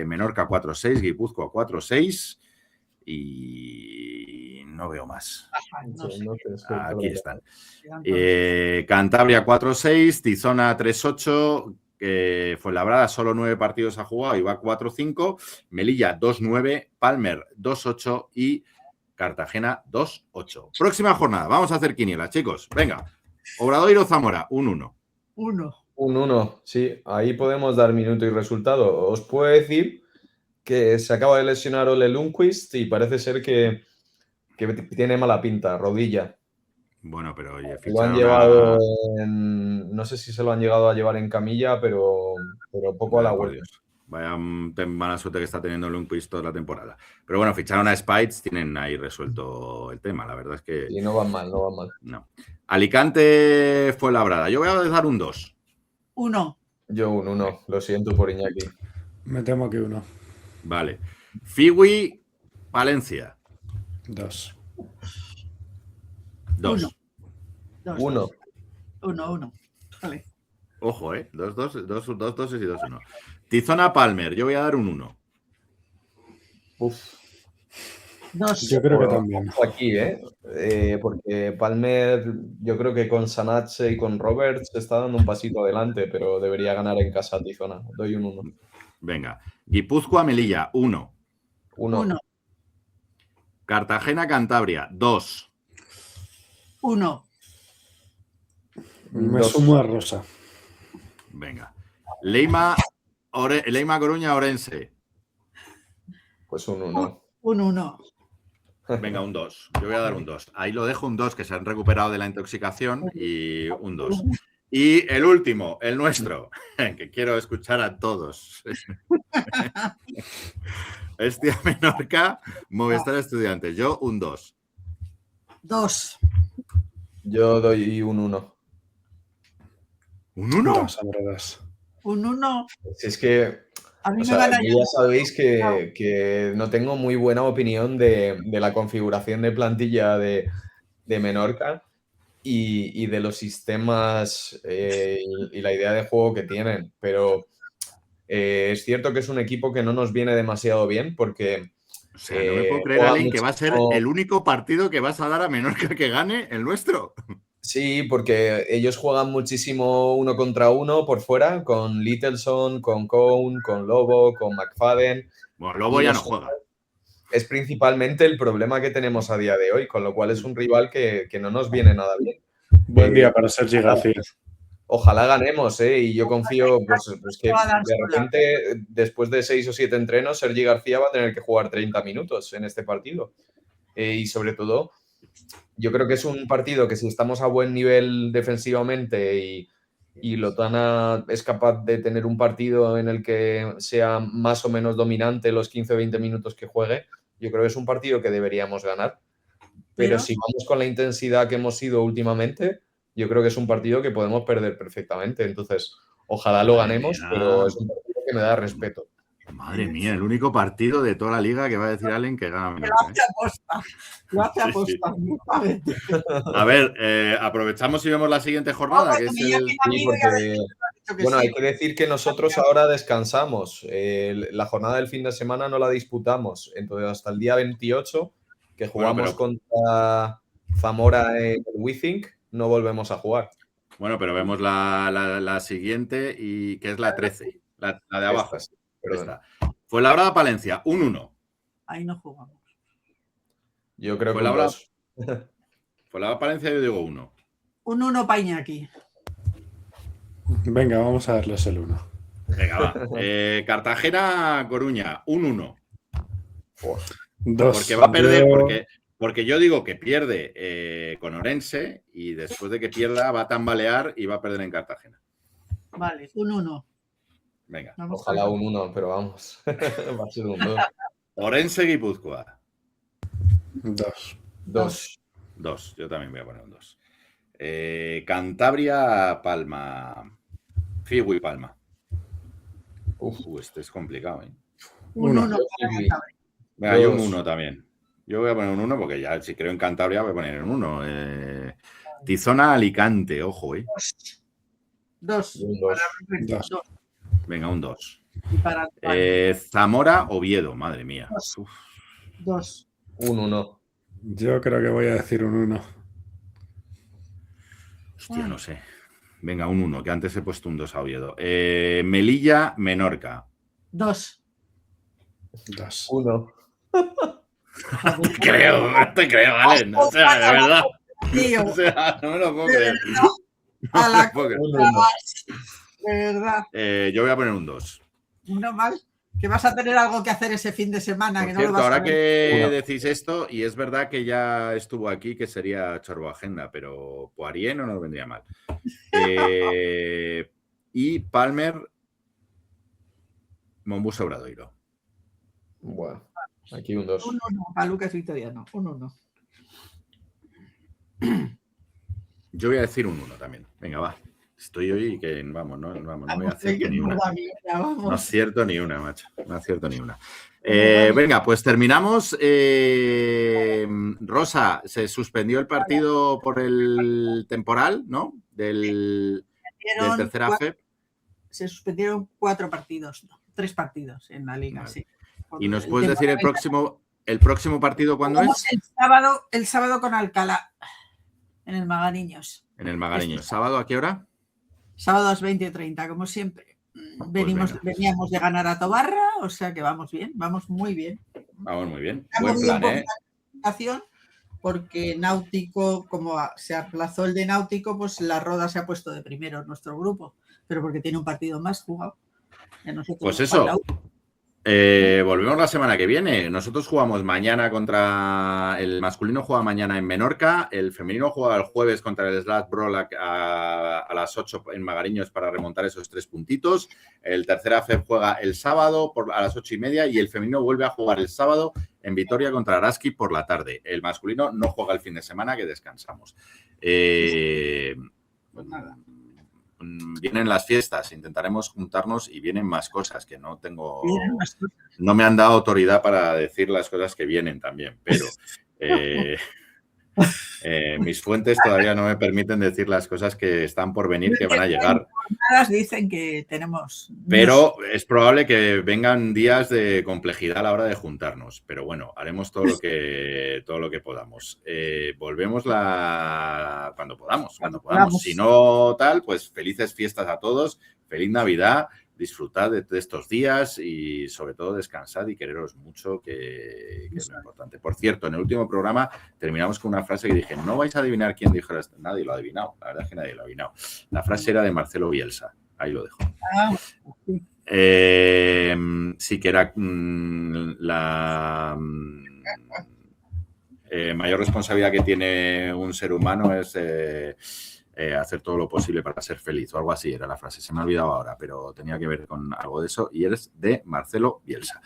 Menorca 4-6, Guipúzcoa 4-6 y no veo más. No sé. Aquí están. Cantabria 4-6, Tizona 3-8, Fuenlabrada solo 9 partidos ha jugado y va 4-5, Melilla 2-9, Palmer 2-8 y Cartagena 2-8. Próxima jornada, vamos a hacer quiniela, chicos. Venga, Obradoiro Zamora, 1-1. 1. Un 1, sí. Ahí podemos dar minuto y resultado. Os puedo decir que se acaba de lesionar Ole Lundqvist y parece ser que tiene mala pinta, rodilla. Bueno, pero oye, Lo han llevado no sé si se lo han llegado a llevar en camilla, pero poco a la vuelta. Vaya mala suerte que está teniendo Lundqvist toda la temporada. Pero bueno, ficharon a Spites, tienen ahí resuelto el tema. La verdad es que... Y no van mal, no van mal. No. Alicante Fuenlabrada. Yo voy a dar un 2. 1. Yo un 1, lo siento por Iñaki. Me temo que 1. Vale. Fiwi Palencia. 2. 2. 1. 1. Vale. Ojo, 2 doses y 2-1. Tizona Palmer. Yo voy a dar un 1. Uf. 2. Yo creo que también. Aquí, porque Palmer, yo creo que con Sanache y con Roberts está dando un pasito adelante, pero debería ganar en casa Tizona. Doy un 1. Venga. Guipúzcoa Melilla. 1. 1. Cartagena Cantabria. 2. 1. Me 2. sumo a Rosa. Venga. Leima Coruña Orense. Pues un 1. 1. Venga, un 2. Yo voy a dar un 2. Ahí lo dejo un 2, que se han recuperado de la intoxicación, y un 2. Y el último, el nuestro, que quiero escuchar a todos. Estia Menorca, Movistar Estudiantes. Yo un 2. 2. Yo doy un 1. ¿Un 1? 2, hombre, 2. Un 1. Si es que, A mí o me sea, van a ya sabéis que no tengo muy buena opinión de la configuración de plantilla de Menorca y de los sistemas y la idea de juego que tienen, pero es cierto que es un equipo que no nos viene demasiado bien porque... O sea, no me puedo creer, juega Alin, que va a ser muchísimo- el único partido que vas a dar a Menorca que gane el nuestro. Sí, porque ellos juegan muchísimo 1 contra 1 por fuera, con Littleson, con Cohn, con Lobo, con McFadden. Bueno, Lobo ya no juega. Es principalmente el problema que tenemos a día de hoy, con lo cual es un rival que no nos viene nada bien. Buen día para Sergi García. Ojalá ganemos, y yo confío pues que de repente, después de 6 o 7 entrenos, Sergi García va a tener que jugar 30 minutos en este partido. Y sobre todo, yo creo que es un partido que si estamos a buen nivel defensivamente y Lotana es capaz de tener un partido en el que sea más o menos dominante los 15 o 20 minutos que juegue, yo creo que es un partido que deberíamos ganar. Pero si vamos con la intensidad que hemos ido últimamente, yo creo que es un partido que podemos perder perfectamente. Entonces, ojalá lo ganemos, pero es un partido que me da respeto. Madre mía, el único partido de toda la liga que va a decir Allen que gana Menorca. Lo hace aposta. Lo hace aposta. A ver, aprovechamos y vemos la siguiente jornada, que es el... Sí, porque, bueno, hay que decir que nosotros ahora descansamos. La jornada del fin de semana no la disputamos. Entonces, hasta el día 28, que jugamos contra Zamora en el WeThink, no volvemos a jugar. Bueno, pero vemos la siguiente, y que es la 13, la de abajo. Esta. Fuenlabrada Palencia, 1-1. Ahí no jugamos. Yo creo que un 2. Fuenlabrada Palencia, yo digo 1. Un 1 para Iñaki. Venga, vamos a darles el 1. Venga, va. Cartagena Coruña, 1-1. 2. Porque va a perder, porque yo digo que pierde con Orense y después de que pierda va a tambalear y va a perder en Cartagena. Vale, un 1. Venga. Vamos Ojalá con- un 1, pero vamos. Va a ser un 2. Orense, Guipúzcoa. 2. 2. 2. Yo también voy a poner un 2. Cantabria, Palma. Figui, Palma. Este es complicado, ¿eh? Un Uno. 1 para Figui. Cantabria. Venga, yo un 2. 1 también. Yo voy a poner un 1 porque ya si creo en Cantabria voy a poner un 1. Tizona, Alicante, ojo, ¿eh? 2. Un 2. Dos. Venga, un 2. Y para Antoine, Zamora, Oviedo, madre mía. Dos. Uf, 2. Un 1. Yo creo que voy a decir un 1. hostia, no sé. Venga, un 1, que antes he puesto un 2 a Oviedo. Melilla, Menorca. 2. 2. 1. No te creo, Valen. O sea, de verdad. Tío, O sea, no me lo puedo de creer. verdad, a No me la lo puedo creer. Un 1. de verdad. Yo voy a poner un 2. Uno mal. Que vas a tener algo que hacer ese fin de semana. Por Que no lo cierto, vas a ahora ver. que Uno. decís esto, y es verdad que ya estuvo aquí, que sería Chorbo Agenda, pero Poirier no nos vendría mal. Y Palmer, Monbus Obradoiro. Bueno, aquí un 2. Un 1 para Lucas Victoriano. Un 1. Yo voy a decir un 1 también. Venga, va. Estoy hoy que vamos, no voy a acierto ni una. No acierto ni una, macho. No acierto ni una. Venga, pues terminamos. Rosa, se suspendió el partido por el temporal, ¿no? Del tercer AFEP. Se suspendieron 4 partidos, 3 partidos en la liga, Vale. sí. ¿Y nos puedes decir el próximo partido cuándo Vamos es? el sábado con Alcalá, en el Magariños. En el Magariño. ¿Sábado a qué hora? Sábado a las 20:30, como siempre. venga. Veníamos de ganar a Tobarra, o sea que vamos bien, vamos muy bien. Vamos muy bien. Estamos Buen bien plan, por ¿eh? la clasificación, porque Náutico, como se aplazó el de Náutico, pues la Roda se ha puesto de primero en nuestro grupo, pero porque tiene un partido más jugado. Y a nosotros Pues nos eso. falta Volvemos la semana que viene. Nosotros jugamos mañana contra el masculino, juega mañana en Menorca, el femenino juega el jueves contra el Slat Brolac a las 8 en Magariños para remontar esos 3 puntitos. El tercer AFEP juega el sábado a las 8:30 y el femenino vuelve a jugar el sábado en Vitoria contra Araski por la tarde. El masculino no juega el fin de semana, que descansamos. Pues nada. Vienen las fiestas, intentaremos juntarnos y vienen más cosas que no tengo. Vienen más cosas. No me han dado autoridad para decir las cosas que vienen también, pero mis fuentes todavía no me permiten decir las cosas que están por venir, que van a llegar. Dicen que tenemos. Pero es probable que vengan días de complejidad a la hora de juntarnos. Pero bueno, haremos todo lo que podamos. Volvemos cuando podamos. Si no tal, pues felices fiestas a todos. Feliz Navidad. Disfrutad de estos días y sobre todo descansad y quereros mucho, que es lo importante. Por cierto, en el último programa terminamos con una frase que dije, no vais a adivinar quién dijo esto. Nadie lo ha adivinado. La verdad es que nadie lo ha adivinado. La frase era de Marcelo Bielsa. Ahí lo dejo. Sí que era la mayor responsabilidad que tiene un ser humano es hacer todo lo posible para ser feliz o algo así era la frase. Se me ha olvidado ahora, pero tenía que ver con algo de eso y eres de Marcelo Bielsa.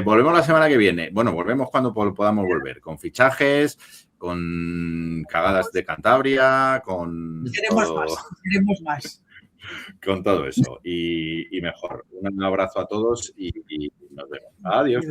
Volvemos la semana que viene. Bueno, volvemos cuando podamos volver, con fichajes, con cagadas de Cantabria, con... Queremos más. Con todo eso y mejor. Un abrazo a todos y nos vemos. Adiós.